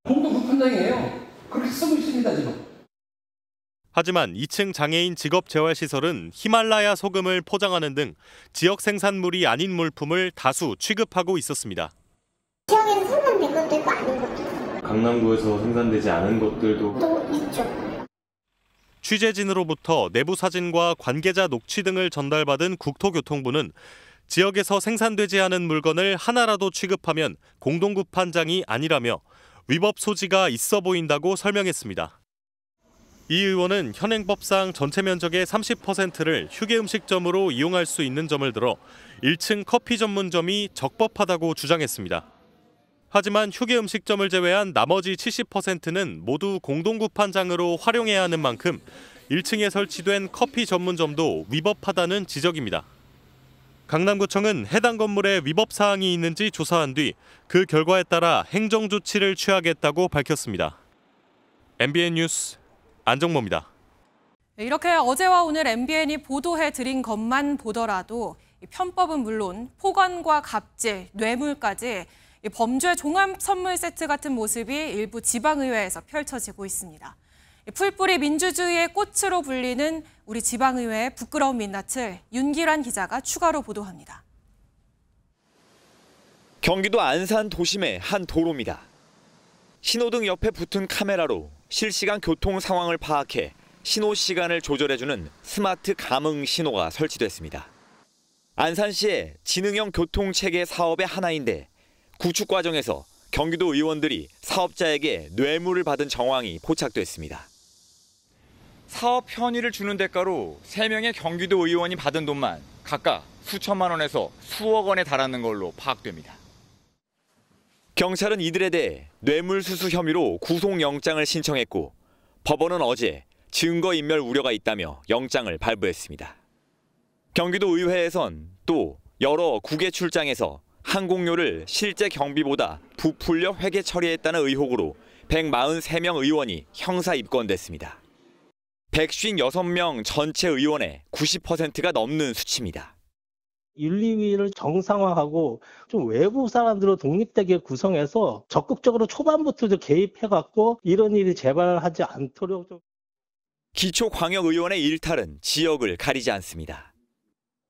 공동구판장이에요. 그렇게 쓰고 있습니다, 지금.
하지만 2층 장애인 직업재활시설은 히말라야 소금을 포장하는 등 지역 생산물이 아닌 물품을 다수 취급하고 있었습니다.
지역에서 생산된 것도 있고 아닌 것도 있고.
강남구에서 생산되지 않은 것들도
또 있죠.
취재진으로부터 내부 사진과 관계자 녹취 등을 전달받은 국토교통부는 지역에서 생산되지 않은 물건을 하나라도 취급하면 공동구판장이 아니라며 위법 소지가 있어 보인다고 설명했습니다. 이 의원은 현행법상 전체 면적의 30%를 휴게 음식점으로 이용할 수 있는 점을 들어 1층 커피 전문점이 적법하다고 주장했습니다. 하지만 휴게 음식점을 제외한 나머지 70%는 모두 공동구판장으로 활용해야 하는 만큼 1층에 설치된 커피 전문점도 위법하다는 지적입니다. 강남구청은 해당 건물에 위법 사항이 있는지 조사한 뒤 그 결과에 따라 행정조치를 취하겠다고 밝혔습니다. MBN 뉴스 안정모입니다.
이렇게 어제와 오늘 MBN이 보도해드린 것만 보더라도 편법은 물론 폭언과 갑질, 뇌물까지 범죄 종합 선물 세트 같은 모습이 일부 지방의회에서 펼쳐지고 있습니다. 풀뿌리 민주주의의 꽃으로 불리는 우리 지방의회의 부끄러운 민낯을 윤기란 기자가 추가로 보도합니다.
경기도 안산 도심의 한 도로입니다. 신호등 옆에 붙은 카메라로 실시간 교통 상황을 파악해 신호 시간을 조절해주는 스마트 감응 신호가 설치됐습니다. 안산시의 지능형 교통체계 사업의 하나인데 구축 과정에서 경기도 의원들이 사업자에게 뇌물을 받은 정황이 포착됐습니다. 사업 편의를 주는 대가로 3명의 경기도 의원이 받은 돈만 각각 수천만 원에서 수억 원에 달하는 걸로 파악됩니다. 경찰은 이들에 대해 뇌물수수 혐의로 구속영장을 신청했고 법원은 어제 증거인멸 우려가 있다며 영장을 발부했습니다. 경기도 의회에선 또 여러 국외 출장에서 항공료를 실제 경비보다 부풀려 회계 처리했다는 의혹으로 143명 의원이 형사 입건됐습니다. 156명 전체 의원의 90%가 넘는 수치입니다.
윤리위를 정상화하고 좀 외부 사람들을 독립되게 구성해서 적극적으로 초반부터 개입해갖고 이런 일이 재발하지 않도록 좀.
기초광역의원의 일탈은 지역을 가리지 않습니다.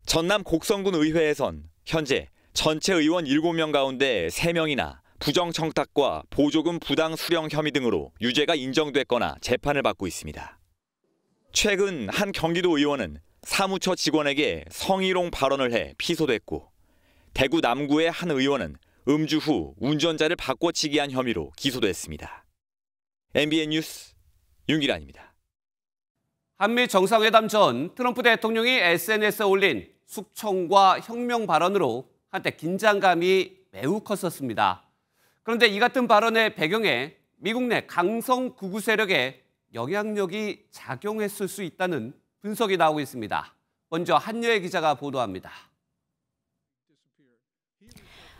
전남 곡성군 의회에선 현재 전체 의원 7명 가운데 3명이나 부정청탁과 보조금 부당 수령 혐의 등으로 유죄가 인정됐거나 재판을 받고 있습니다. 최근 한 경기도 의원은 사무처 직원에게 성희롱 발언을 해 피소됐고, 대구 남구의 한 의원은 음주 후 운전자를 바꿔치기 한 혐의로 기소됐습니다. MBN 뉴스 윤기란입니다.
한미 정상회담 전 트럼프 대통령이 SNS에 올린 숙청과 혁명 발언으로 한때 긴장감이 매우 컸었습니다. 그런데 이 같은 발언의 배경에 미국 내 강성 극우 세력의 영향력이 작용했을 수 있다는 분석이 나오고 있습니다. 먼저 한여애 기자가 보도합니다.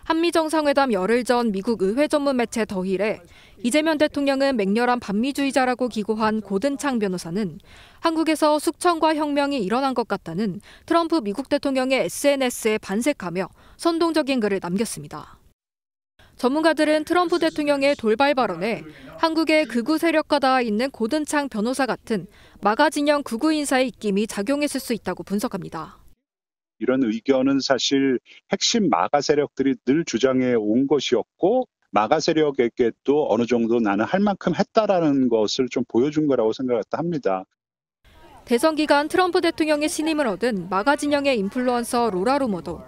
한미 정상회담 열흘 전 미국 의회 전문 매체 더힐에 이재명 대통령은 맹렬한 반미주의자라고 기고한 고든창 변호사는 한국에서 숙청과 혁명이 일어난 것 같다는 트럼프 미국 대통령의 SNS에 반색하며 선동적인 글을 남겼습니다. 전문가들은 트럼프 대통령의 돌발 발언에 한국의 극우 세력과 닿아 있는 고든창 변호사 같은 마가 진영 극우 인사의 입김이 작용했을 수 있다고 분석합니다.
이런 의견은 사실 핵심 마가 세력들이 늘 주장해 온 것이었고, 마가 세력에게도 어느 정도 나는 할 만큼 했다라는 것을 좀 보여준 거라고 생각합니다.
대선 기간 트럼프 대통령의 신임을 얻은 마가 진영의 인플루언서 로라 루머도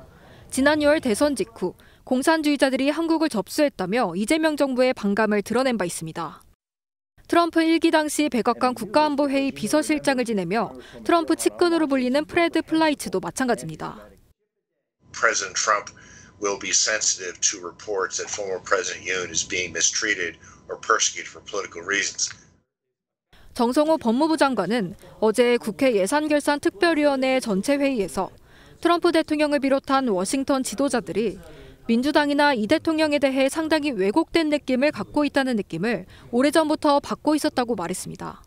지난 6월 대선 직후 공산주의자들이 한국을 접수했다며 이재명 정부의 반감을 드러낸 바 있습니다. 트럼프 1기 당시 백악관 국가안보회의 비서실장을 지내며 트럼프 측근으로 불리는 프레드 플라이츠도 마찬가지입니다.
President Trump will be sensitive to reports that former President Yoon is being mistreated or persecuted for political reasons.
정성호 법무부 장관은 어제 국회 예산결산특별위원회 전체 회의에서 트럼프 대통령을 비롯한 워싱턴 지도자들이 민주당이나 이 대통령에 대해 상당히 왜곡된 느낌을 갖고 있다는 느낌을 오래전부터 받고 있었다고 말했습니다.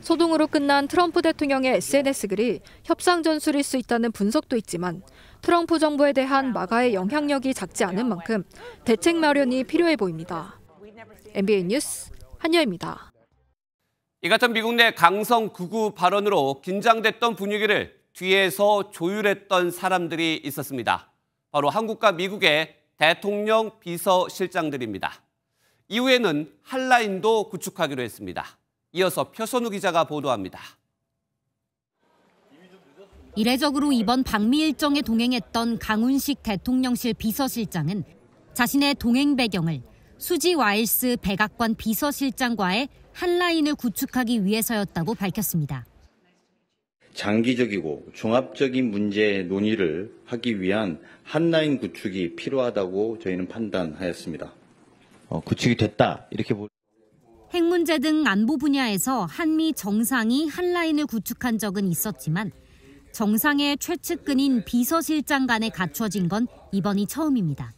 소동으로 끝난 트럼프 대통령의 SNS 글이 협상 전술일 수 있다는 분석도 있지만 트럼프 정부에 대한 마가의 영향력이 작지 않은 만큼 대책 마련이 필요해 보입니다. MBN 뉴스 한여입니다.
이 같은 미국 내 강성 극우 발언으로 긴장됐던 분위기를 뒤에서 조율했던 사람들이 있었습니다. 바로 한국과 미국의 대통령 비서실장들입니다. 이후에는 한라인도 구축하기로 했습니다. 이어서 표선우 기자가 보도합니다.
이례적으로 이번 방미 일정에 동행했던 강훈식 대통령실 비서실장은 자신의 동행 배경을 수지 와일스 백악관 비서실장과의 한라인을 구축하기 위해서였다고 밝혔습니다.
장기적이고 종합적인 문제 논의를 하기 위한 한라인 구축이 필요하다고 저희는 판단하였습니다. 구축이 됐다 이렇게
핵 문제 등 안보 분야에서 한미 정상이 한라인을 구축한 적은 있었지만 정상의 최측근인 비서실장 간에 갖춰진 건 이번이 처음입니다.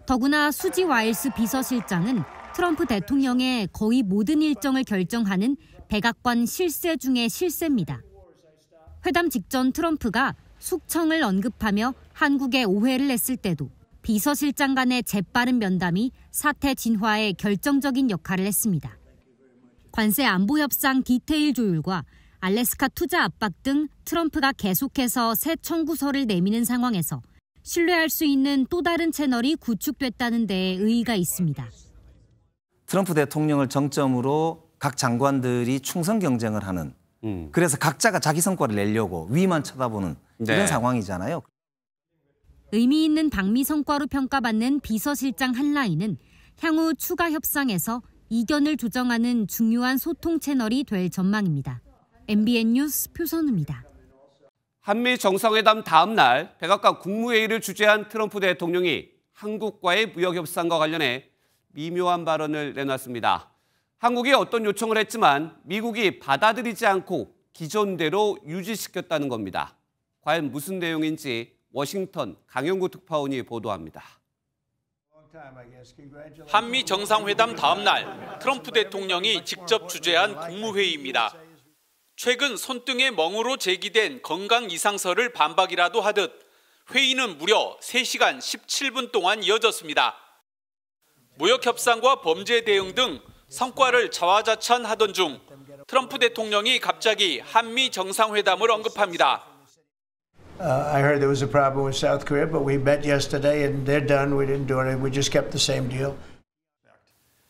더구나 수지 와일스 비서실장은 트럼프 대통령의 거의 모든 일정을 결정하는 백악관 실세 중의 실세입니다. 회담 직전 트럼프가 숙청을 언급하며 한국에 오해를 했을 때도 비서실장 간의 재빠른 면담이 사태 진화에 결정적인 역할을 했습니다. 관세 안보 협상 디테일 조율과 알래스카 투자 압박 등 트럼프가 계속해서 새 청구서를 내미는 상황에서 신뢰할 수 있는 또 다른 채널이 구축됐다는 데에 의의가 있습니다.
트럼프 대통령을 정점으로 각 장관들이 충성 경쟁을 하는, 그래서 각자가 자기 성과를 내려고 위만 쳐다보는 이런 상황이잖아요.
의미 있는 방미 성과로 평가받는 비서실장 한라인은 향후 추가 협상에서 이견을 조정하는 중요한 소통 채널이 될 전망입니다. MBN 뉴스 표선우입니다.
한미 정상회담 다음 날 백악관 국무회의를 주재한 트럼프 대통령이 한국과의 무역 협상과 관련해 미묘한 발언을 내놨습니다. 한국이 어떤 요청을 했지만 미국이 받아들이지 않고 기존대로 유지시켰다는 겁니다. 과연 무슨 내용인지 워싱턴 강영구 특파원이 보도합니다.
한미 정상회담 다음 날 트럼프 대통령이 직접 주재한 국무회의입니다. 최근 손등에 멍으로 제기된 건강 이상설을 반박이라도 하듯 회의는 무려 3시간 17분 동안 이어졌습니다. 무역 협상과 범죄 대응 등 성과를 자화자찬하던 중 트럼프 대통령이 갑자기 한미 정상회담을 언급합니다.
I heard there was a problem with South Korea, but we met yesterday and they're done. We didn't do anything. We just kept the same deal.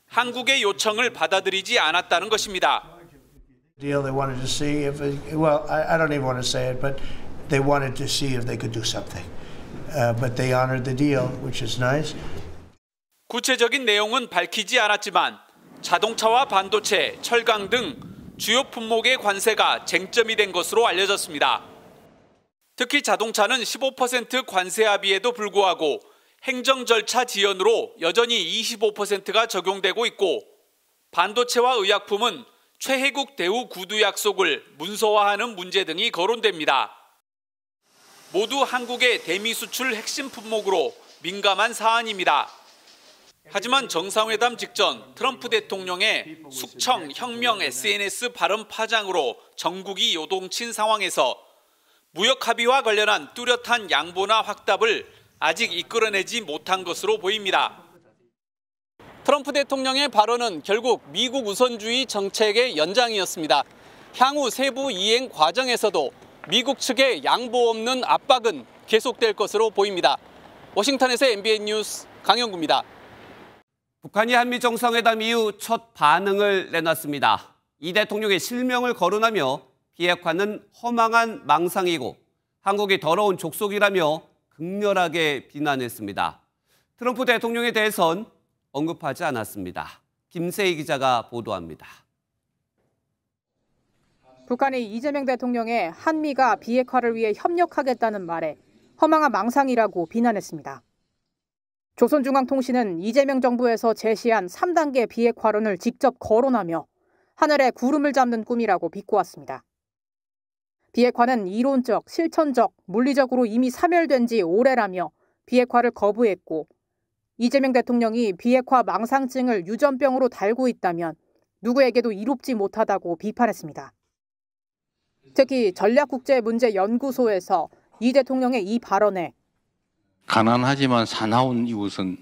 한국의 요청을 받아들이지 않았다는 것입니다.
Deal they wanted to see if, well, I don't even want to say it, but they wanted to see if they could do something. But they honored the deal, which is nice.
구체적인 내용은 밝히지 않았지만 자동차와 반도체, 철강 등 주요 품목의 관세가 쟁점이 된 것으로 알려졌습니다. 특히 자동차는 15% 관세 합의에도 불구하고 행정 절차 지연으로 여전히 25%가 적용되고 있고 반도체와 의약품은 최혜국 대우 구두 약속을 문서화하는 문제 등이 거론됩니다. 모두 한국의 대미 수출 핵심 품목으로 민감한 사안입니다. 하지만 정상회담 직전 트럼프 대통령의 숙청 혁명 SNS 발언 파장으로 전국이 요동친 상황에서 무역 합의와 관련한 뚜렷한 양보나 확답을 아직 이끌어내지 못한 것으로 보입니다. 트럼프 대통령의 발언은 결국 미국 우선주의 정책의 연장이었습니다. 향후 세부 이행 과정에서도 미국 측의 양보 없는 압박은 계속될 것으로 보입니다. 워싱턴에서 MBN 뉴스 강영구입니다.
북한이 한미 정상회담 이후 첫 반응을 내놨습니다. 이 대통령의 실명을 거론하며 비핵화는 허망한 망상이고 한국이 더러운 족속이라며 극렬하게 비난했습니다. 트럼프 대통령에 대해선 언급하지 않았습니다. 김세희 기자가 보도합니다.
북한이 이재명 대통령의 한미가 비핵화를 위해 협력하겠다는 말에 허망한 망상이라고 비난했습니다. 조선중앙통신은 이재명 정부에서 제시한 3단계 비핵화론을 직접 거론하며 하늘에 구름을 잡는 꿈이라고 비꼬았습니다. 비핵화는 이론적, 실천적, 물리적으로 이미 사멸된 지 오래라며 비핵화를 거부했고 이재명 대통령이 비핵화 망상증을 유전병으로 달고 있다면 누구에게도 이롭지 못하다고 비판했습니다. 특히 전략국제문제연구소에서 이 대통령의 이 발언에
가난하지만 사나운 이웃은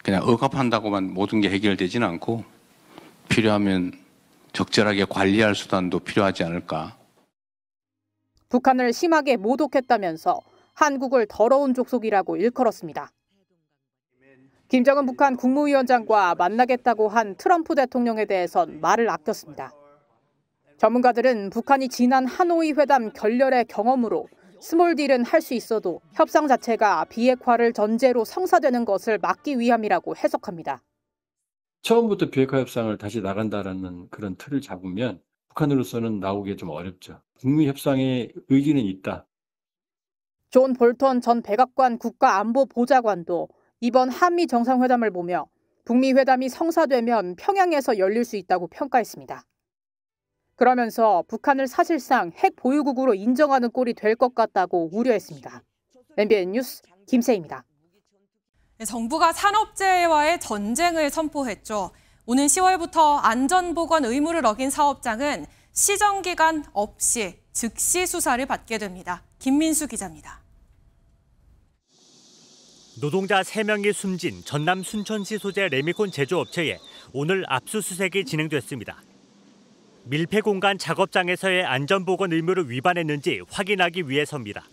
그냥 억압한다고만 모든 게 해결되지는 않고 필요하면 적절하게 관리할 수단도 필요하지 않을까.
북한을 심하게 모독했다면서 한국을 더러운 족속이라고 일컬었습니다. 김정은 북한 국무위원장과 만나겠다고 한 트럼프 대통령에 대해선 말을 아꼈습니다. 전문가들은 북한이 지난 하노이 회담 결렬의 경험으로 스몰 딜은 할 수 있어도 협상 자체가 비핵화를 전제로 성사되는 것을 막기 위함이라고 해석합니다.
처음부터 비핵화 협상을 다시 나간다라는 그런 틀을 잡으면 북한으로서는 나오기 좀 어렵죠. 북미 협상의 의지는 있다.
존 볼턴 전 백악관 국가안보보좌관도 이번 한미 정상회담을 보며 북미 회담이 성사되면 평양에서 열릴 수 있다고 평가했습니다. 그러면서 북한을 사실상 핵 보유국으로 인정하는 꼴이 될 것 같다고 우려했습니다. MBN 뉴스 김세희입니다.
정부가 산업재해와의 전쟁을 선포했죠. 오는 10월부터 안전보건 의무를 어긴 사업장은 시정기간 없이 즉시 수사를 받게 됩니다. 김민수 기자입니다.
노동자 3명이 숨진 전남 순천시 소재 레미콘 제조업체에 오늘 압수수색이 진행됐습니다. 밀폐 공간 작업장에서의 안전보건 의무를 위반했는지 확인하기 위해서입니다.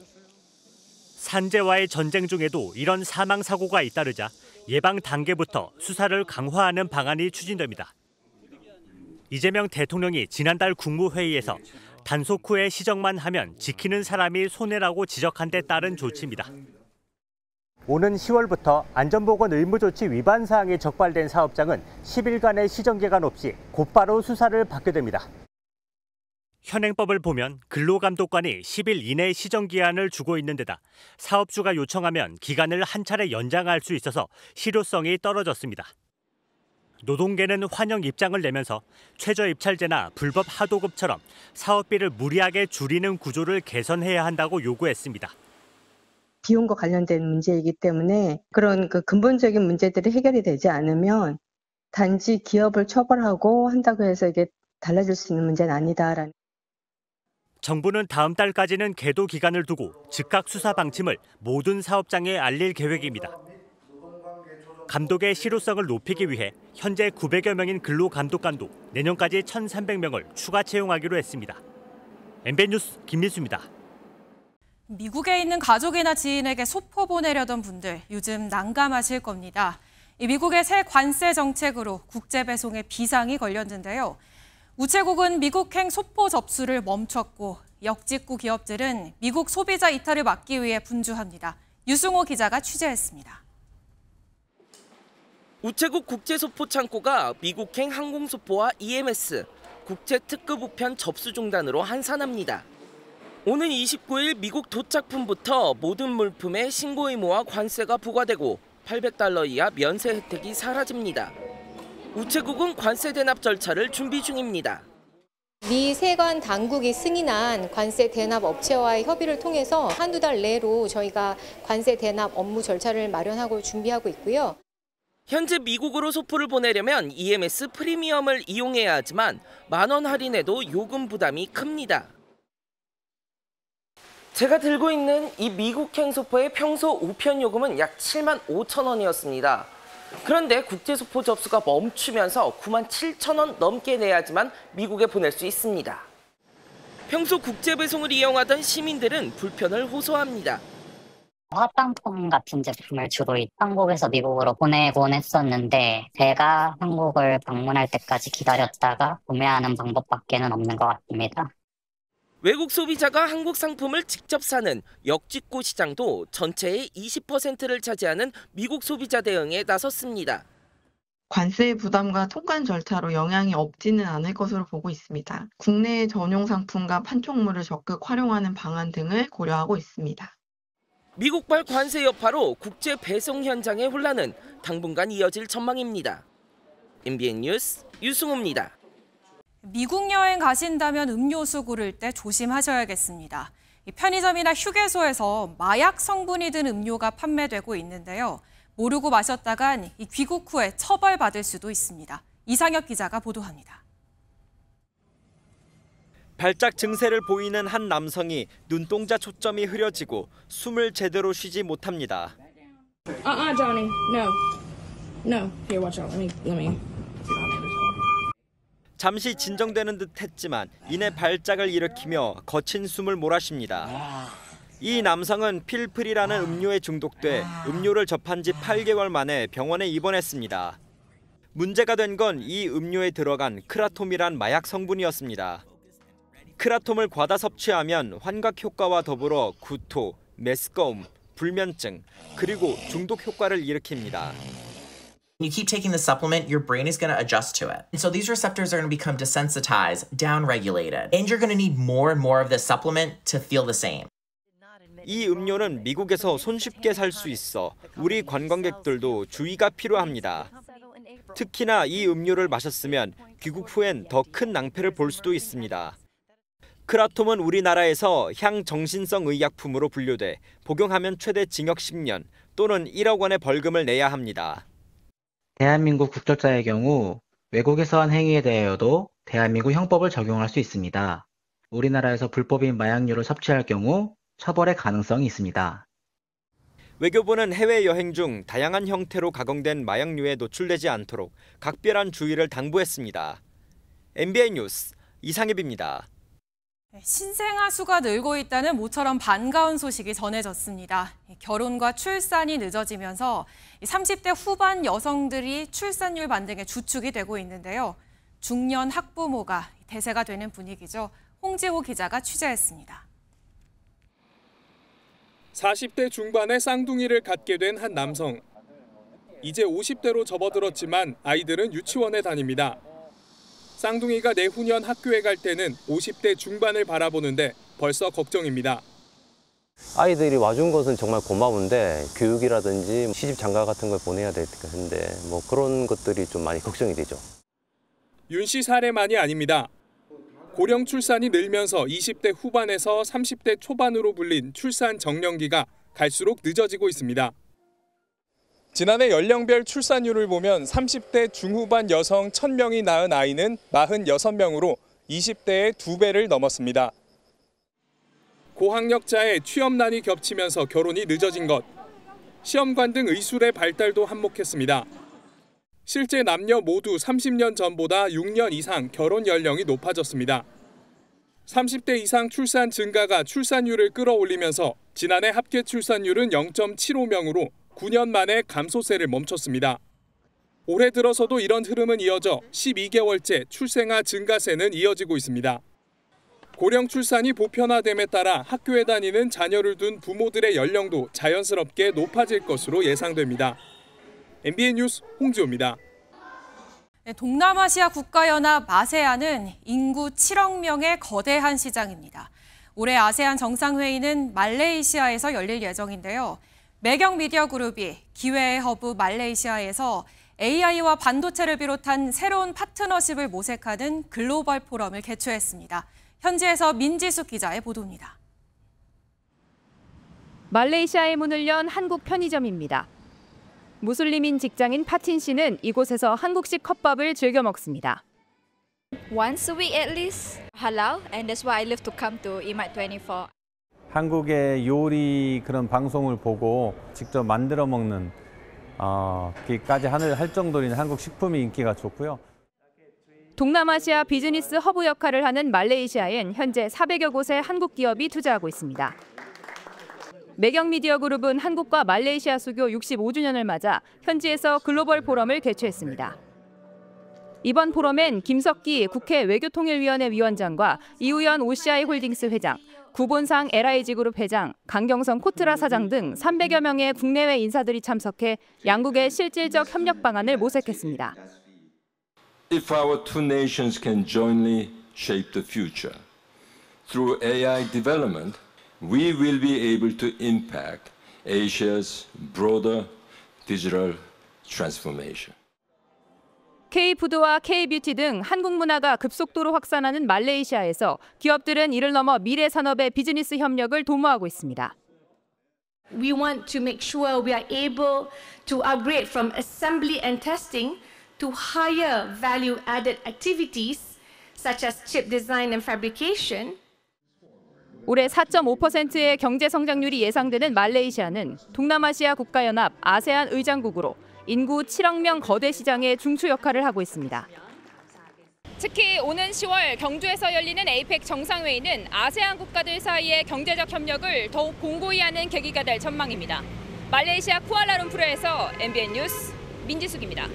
산재와의 전쟁 중에도 이런 사망 사고가 잇따르자 예방 단계부터 수사를 강화하는 방안이 추진됩니다. 이재명 대통령이 지난달 국무회의에서 단속 후에 시정만 하면 지키는 사람이 손해라고 지적한 데 따른 조치입니다. 오는 10월부터 안전보건 의무조치 위반 사항이 적발된 사업장은 10일간의 시정기간 없이 곧바로 수사를 받게 됩니다. 현행법을 보면 근로감독관이 10일 이내 시정기한을 주고 있는 데다 사업주가 요청하면 기간을 한 차례 연장할 수 있어서 실효성이 떨어졌습니다. 노동계는 환영 입장을 내면서 최저입찰제나 불법 하도급처럼 사업비를 무리하게 줄이는 구조를 개선해야 한다고 요구했습니다.
비용과 관련된 문제이기 때문에 그런 근본적인 문제들이 해결이 되지 않으면 단지 기업을 처벌하고 한다고 해서 이게 달라질 수 있는 문제는 아니다라는.
정부는 다음 달까지는 계도 기간을 두고 즉각 수사 방침을 모든 사업장에 알릴 계획입니다. 감독의 실효성을 높이기 위해 현재 900여 명인 근로감독관도 내년까지 1,300명을 추가 채용하기로 했습니다. MBN 뉴스 김민수입니다.
미국에 있는 가족이나 지인에게 소포 보내려던 분들 요즘 난감하실 겁니다. 미국의 새 관세 정책으로 국제 배송에 비상이 걸렸는데요. 우체국은 미국행 소포 접수를 멈췄고 역직구 기업들은 미국 소비자 이탈을 막기 위해 분주합니다. 유승호 기자가 취재했습니다.
우체국 국제소포 창고가 미국행 항공소포와 EMS, 국제특급 우편 접수 중단으로 한산합니다. 오는 29일 미국 도착품부터 모든 물품에 신고 의무와 관세가 부과되고 $800 이하 면세 혜택이 사라집니다. 우체국은 관세 대납 절차를 준비 중입니다.
미 세관 당국이 승인한 관세 대납 업체와의 협의를 통해서 한두 달 내로 저희가 관세 대납 업무 절차를 마련하고 준비하고 있고요.
현재 미국으로 소포를 보내려면 EMS 프리미엄을 이용해야 하지만 $10,000 할인에도 요금 부담이 큽니다. 제가 들고 있는 이 미국행 소포의 평소 우편 요금은 약 75,000원이었습니다. 그런데 국제소포 접수가 멈추면서 97,000원 넘게 내야지만 미국에 보낼 수 있습니다. 평소 국제배송을 이용하던 시민들은 불편을 호소합니다.
화장품 같은 제품을 주로 한국에서 미국으로 보내곤 했었는데 배가 한국을 방문할 때까지 기다렸다가 구매하는 방법밖에는 없는 것 같습니다.
외국 소비자가 한국 상품을 직접 사는 역직구 시장도 전체의 20%를 차지하는 미국 소비자 대응에 나섰습니다.
관세 부담과 통관 절차로 영향이 없지는 않을 것으로 보고 있습니다. 국내 전용 상품과 판촉물을 적극 활용하는 방안 등을 고려하고 있습니다.
미국발 관세 여파로 국제 배송 현장의 혼란은 당분간 이어질 전망입니다. MBN 뉴스 유승호입니다.
미국 여행 가신다면 음료수 고를 때 조심하셔야겠습니다. 편의점이나 휴게소에서 마약 성분이 든 음료가 판매되고 있는데요. 모르고 마셨다간 귀국 후에 처벌받을 수도 있습니다. 이상혁 기자가 보도합니다.
발작 증세를 보이는 한 남성이 눈동자 초점이 흐려지고 숨을 제대로 쉬지 못합니다.
Johnny, no. Here, watch out. Let me.
잠시 진정되는 듯 했지만 이내 발작을 일으키며 거친 숨을 몰아쉽니다. 이 남성은 필플이라는 음료에 중독돼 음료를 접한 지 8개월 만에 병원에 입원했습니다. 문제가 된 건 이 음료에 들어간 크라톰이란 마약 성분이었습니다. 크라톰을 과다 섭취하면 환각 효과와 더불어 구토, 메스꺼움, 불면증, 그리고 중독 효과를 일으킵니다.
You keep taking the supplement, your brain is going to adjust to it. And so these receptors are going to become desensitized, downregulated. And you're going to need more and more of this supplement to feel the same.
이 음료는 미국에서 손쉽게 살 수 있어 우리 관광객들도 주의가 필요합니다. 특히나 이 음료를 마셨으면 귀국 후엔 더 큰 낭패를 볼 수도 있습니다. 크라톰은 우리나라에서 향정신성 의약품으로 분류돼 복용하면 최대 징역 10년 또는 1억 원의 벌금을 내야 합니다.
대한민국 국적자의 경우 외국에서 한 행위에 대하여도 대한민국 형법을 적용할 수 있습니다. 우리나라에서 불법인 마약류를 섭취할 경우 처벌의 가능성이 있습니다.
외교부는 해외여행 중 다양한 형태로 가공된 마약류에 노출되지 않도록 각별한 주의를 당부했습니다. MBN 뉴스 이상엽입니다.
신생아 수가 늘고 있다는 모처럼 반가운 소식이 전해졌습니다. 결혼과 출산이 늦어지면서 30대 후반 여성들이 출산율 반등의 주축이 되고 있는데요. 중년 학부모가 대세가 되는 분위기죠. 홍지호 기자가 취재했습니다.
40대 중반의 쌍둥이를 갖게 된 한 남성. 이제 50대로 접어들었지만 아이들은 유치원에 다닙니다. 쌍둥이가 내후년 학교에 갈 때는 50대 중반을 바라보는데 벌써 걱정입니다.
아이들이 와준 것은 정말 고마운데 교육이라든지 시집 장가 같은 걸 보내야 될 텐데 뭐 그런 것들이 좀 많이 걱정이 되죠.
윤 씨 사례만이 아닙니다. 고령 출산이 늘면서 20대 후반에서 30대 초반으로 불린 출산 정년기가 갈수록 늦어지고 있습니다. 지난해 연령별 출산율을 보면 30대 중후반 여성 1,000명이 낳은 아이는 46명으로 20대의 2배를 넘었습니다. 고학력자의 취업난이 겹치면서 결혼이 늦어진 것, 시험관 등 의술의 발달도 한몫했습니다. 실제 남녀 모두 30년 전보다 6년 이상 결혼 연령이 높아졌습니다. 30대 이상 출산 증가가 출산율을 끌어올리면서 지난해 합계 출산율은 0.75명으로 9년 만에 감소세를 멈췄습니다. 올해 들어서도 이런 흐름은 이어져 12개월째 출생아 증가세는 이어지고 있습니다. 고령 출산이 보편화됨에 따라 학교에 다니는 자녀를 둔 부모들의 연령도 자연스럽게 높아질 것으로 예상됩니다. MBN 뉴스 홍지호입니다.
동남아시아 국가연합 아세안은 인구 7억 명의 거대한 시장입니다. 올해 아세안 정상회의는 말레이시아에서 열릴 예정인데요. 매경미디어그룹이 기회의 허브 말레이시아에서 AI와 반도체를 비롯한 새로운 파트너십을 모색하는 글로벌 포럼을 개최했습니다. 현지에서 민지숙 기자의 보도입니다.
말레이시아의 문을 연 한국 편의점입니다. 무슬림인 직장인 파틴 씨는 이곳에서 한국식 컵밥을 즐겨 먹습니다.
Once a week at least, halal, and that's why I love to come to Imart24.
한국의 요리 그런 방송을 보고 직접 만들어 먹는 기까지 할 정도로 한국 식품이 인기가 좋고요.
동남아시아 비즈니스 허브 역할을 하는 말레이시아엔 현재 400여 곳의 한국 기업이 투자하고 있습니다. 매경미디어그룹은 한국과 말레이시아 수교 65주년을 맞아 현지에서 글로벌 포럼을 개최했습니다. 이번 포럼엔 김석기 국회 외교통일위원회 위원장과 이우연 OCI홀딩스 회장, 구본상 LIG그룹 회장, 강경성 코트라 사장 등 300여 명의 국내외 인사들이 참석해 양국의 실질적 협력 방안을 모색했습니다.
If our two nations can jointly shape the future through AI development, we will be able to impact Asia's broader digital transformation.
K푸드와 K뷰티 등 한국 문화가 급속도로 확산하는 말레이시아에서 기업들은 이를 넘어 미래 산업의 비즈니스 협력을 도모하고 있습니다.
We want to make sure we are able to upgrade from assembly and testing to higher value-added activities such as chip design and fabrication.
올해 4.5%의 경제 성장률이 예상되는 말레이시아는 동남아시아 국가연합 아세안 의장국으로 인구 7억 명 거대 시장의 중추 역할을 하고 있습니다. 특히 오는 10월 경주에서 열리는 APEC 정상회의는 아세안 국가들 사이의 경제적 협력을 더욱 공고히 하는 계기가 될 전망입니다. 말레이시아 쿠알라룸푸르에서 MBN 뉴스 민지숙입니다.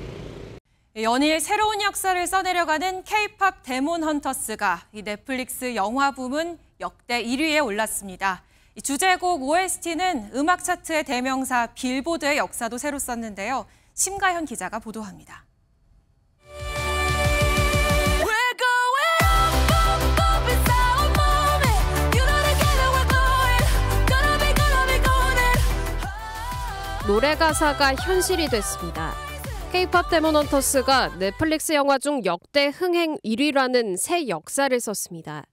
연일 새로운 역사를 써내려가는 K-팝 데몬 헌터스가 이 넷플릭스 영화 부문 역대 1위에 올랐습니다. 이 주제곡 OST는 음악 차트의 대명사 빌보드의 역사도 새로 썼는데요. 심가현 기자가 보도합니다.
노래 가사가 현실이 됐습니다. K-팝 데몬 헌터스가 넷플릭스 영화 중 역대 흥행 1위라는 새 역사를 썼습니다.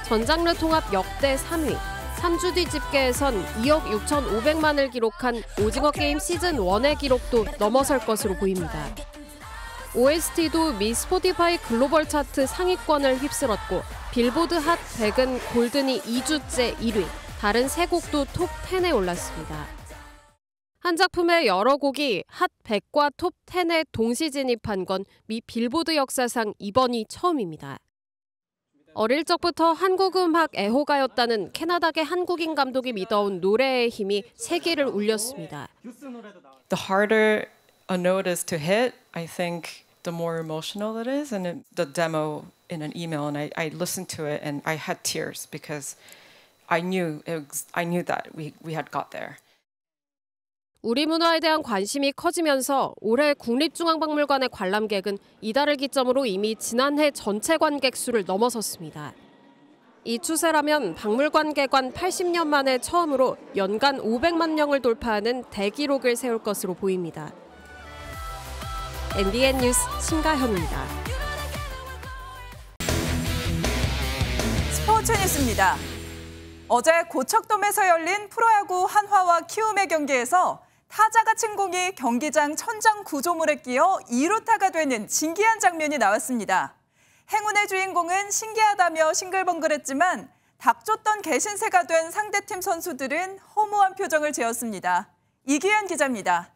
전장르 통합 역대 3위, 3주 뒤 집계에선 2억 6,500만을 기록한 오징어 게임 시즌 1의 기록도 넘어설 것으로 보입니다. OST도 미 스포티파이 글로벌 차트 상위권을 휩쓸었고 빌보드 핫 100은 골든이 2주째 1위, 다른 3곡도 톱 10에 올랐습니다. 한 작품의 여러 곡이 핫 100과 톱 10에 동시 진입한 건 미 빌보드 역사상 이번이 처음입니다. 어릴 적부터 한국 음악 애호가였다는 캐나다계 한국인 감독이 믿어온 노래의 힘이 세계를 울렸습니다.
The harder a note is to hit, I think the more emotional it is. And the demo in an email, and I listened to it and I had tears because I knew that we had got there.
우리 문화에 대한 관심이 커지면서 올해 국립중앙박물관의 관람객은 이달을 기점으로 이미 지난해 전체 관객 수를 넘어섰습니다. 이 추세라면 박물관 개관 80년 만에 처음으로 연간 500만 명을 돌파하는 대기록을 세울 것으로 보입니다. MBN 뉴스 심가현입니다.
스포츠 뉴스입니다. 어제 고척돔에서 열린 프로야구 한화와 키움의 경기에서 타자가 친 공이 경기장 천장 구조물에 끼어 2루타가 되는 신기한 장면이 나왔습니다. 행운의 주인공은 신기하다며 싱글벙글했지만 닥쳤던 개신세가 된 상대팀 선수들은 허무한 표정을 지었습니다. 이규현 기자입니다.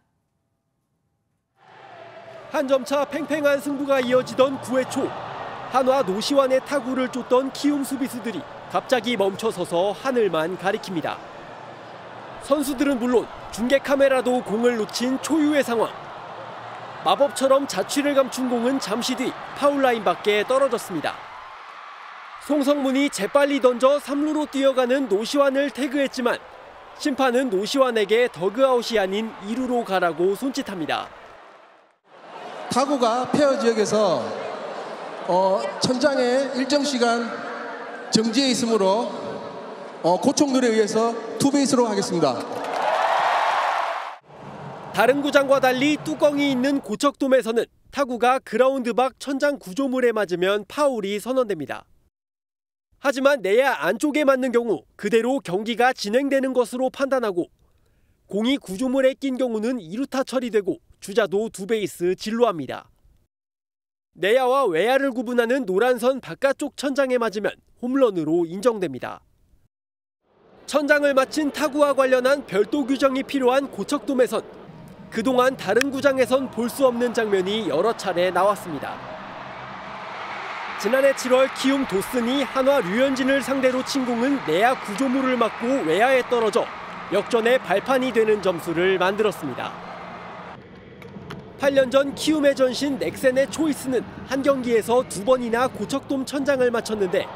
한 점차 팽팽한 승부가 이어지던 9회 초.
한화 노시환의 타구를 쫓던 키움 수비수들이 갑자기 멈춰서서 하늘만 가리킵니다. 선수들은 물론 중계 카메라도 공을 놓친 초유의 상황. 마법처럼 자취를 감춘 공은 잠시 뒤 파울라인 밖에 떨어졌습니다. 송성문이 재빨리 던져 3루로 뛰어가는 노시환을 태그했지만 심판은 노시환에게 더그아웃이 아닌 2루로 가라고 손짓합니다.
타구가 페어 지역에서 천장에 일정 시간 정지해 있으므로 고총들에 의해서 투베이스로 하겠습니다.
다른 구장과 달리 뚜껑이 있는 고척돔에서는 타구가 그라운드 밖 천장 구조물에 맞으면 파울이 선언됩니다. 하지만 내야 안쪽에 맞는 경우 그대로 경기가 진행되는 것으로 판단하고 공이 구조물에 낀 경우는 2루타 처리되고 주자도 2베이스 진루합니다. 내야와 외야를 구분하는 노란선 바깥쪽 천장에 맞으면 홈런으로 인정됩니다. 천장을 맞힌 타구와 관련한 별도 규정이 필요한 고척돔에선 그동안 다른 구장에선 볼 수 없는 장면이 여러 차례 나왔습니다. 지난해 7월 키움 도슨이 한화 류현진을 상대로 친 공은 내야 구조물을 맞고 외야에 떨어져 역전의 발판이 되는 점수를 만들었습니다. 8년 전 키움의 전신 넥센의 초이스는 한 경기에서 2번이나 고척돔 천장을 맞췄는데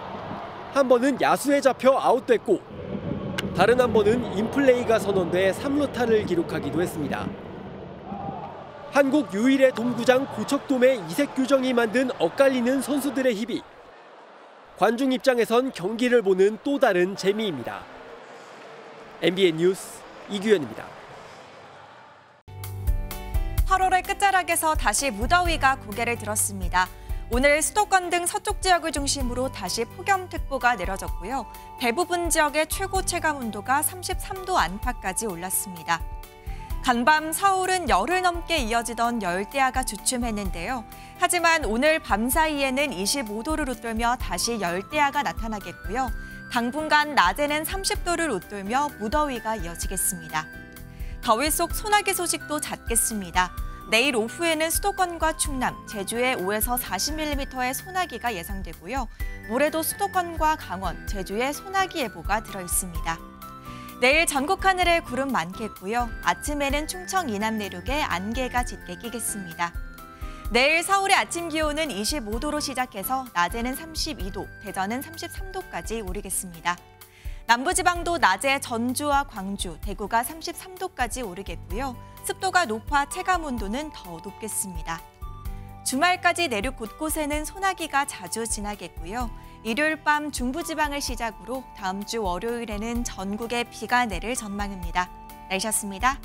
한 번은 야수에 잡혀 아웃됐고 다른 한 번은 인플레이가 선언돼 3루타를 기록하기도 했습니다. 한국 유일의 돔구장 고척돔의 이색 규정이 만든 엇갈리는 선수들의 희비. 관중 입장에선 경기를 보는 또 다른 재미입니다. MBN 뉴스 이규현입니다.
8월의 끝자락에서 다시 무더위가 고개를 들었습니다. 오늘 수도권 등 서쪽 지역을 중심으로 다시 폭염특보가 내려졌고요. 대부분 지역의 최고 체감 온도가 33도 안팎까지 올랐습니다. 간밤 서울은 열흘 넘게 이어지던 열대야가 주춤했는데요. 하지만 오늘 밤 사이에는 25도를 웃돌며 다시 열대야가 나타나겠고요. 당분간 낮에는 30도를 웃돌며 무더위가 이어지겠습니다. 더위 속 소나기 소식도 잦겠습니다. 내일 오후에는 수도권과 충남, 제주에 5에서 40mm의 소나기가 예상되고요. 모레도 수도권과 강원, 제주에 소나기 예보가 들어있습니다. 내일 전국 하늘에 구름 많겠고요. 아침에는 충청 이남 내륙에 안개가 짙게 끼겠습니다. 내일 서울의 아침 기온은 25도로 시작해서 낮에는 32도, 대전은 33도까지 오르겠습니다. 남부지방도 낮에 전주와 광주, 대구가 33도까지 오르겠고요. 습도가 높아 체감 온도는 더 높겠습니다. 주말까지 내륙 곳곳에는 소나기가 자주 지나겠고요. 일요일 밤 중부지방을 시작으로 다음 주 월요일에는 전국에 비가 내릴 전망입니다. 날씨였습니다.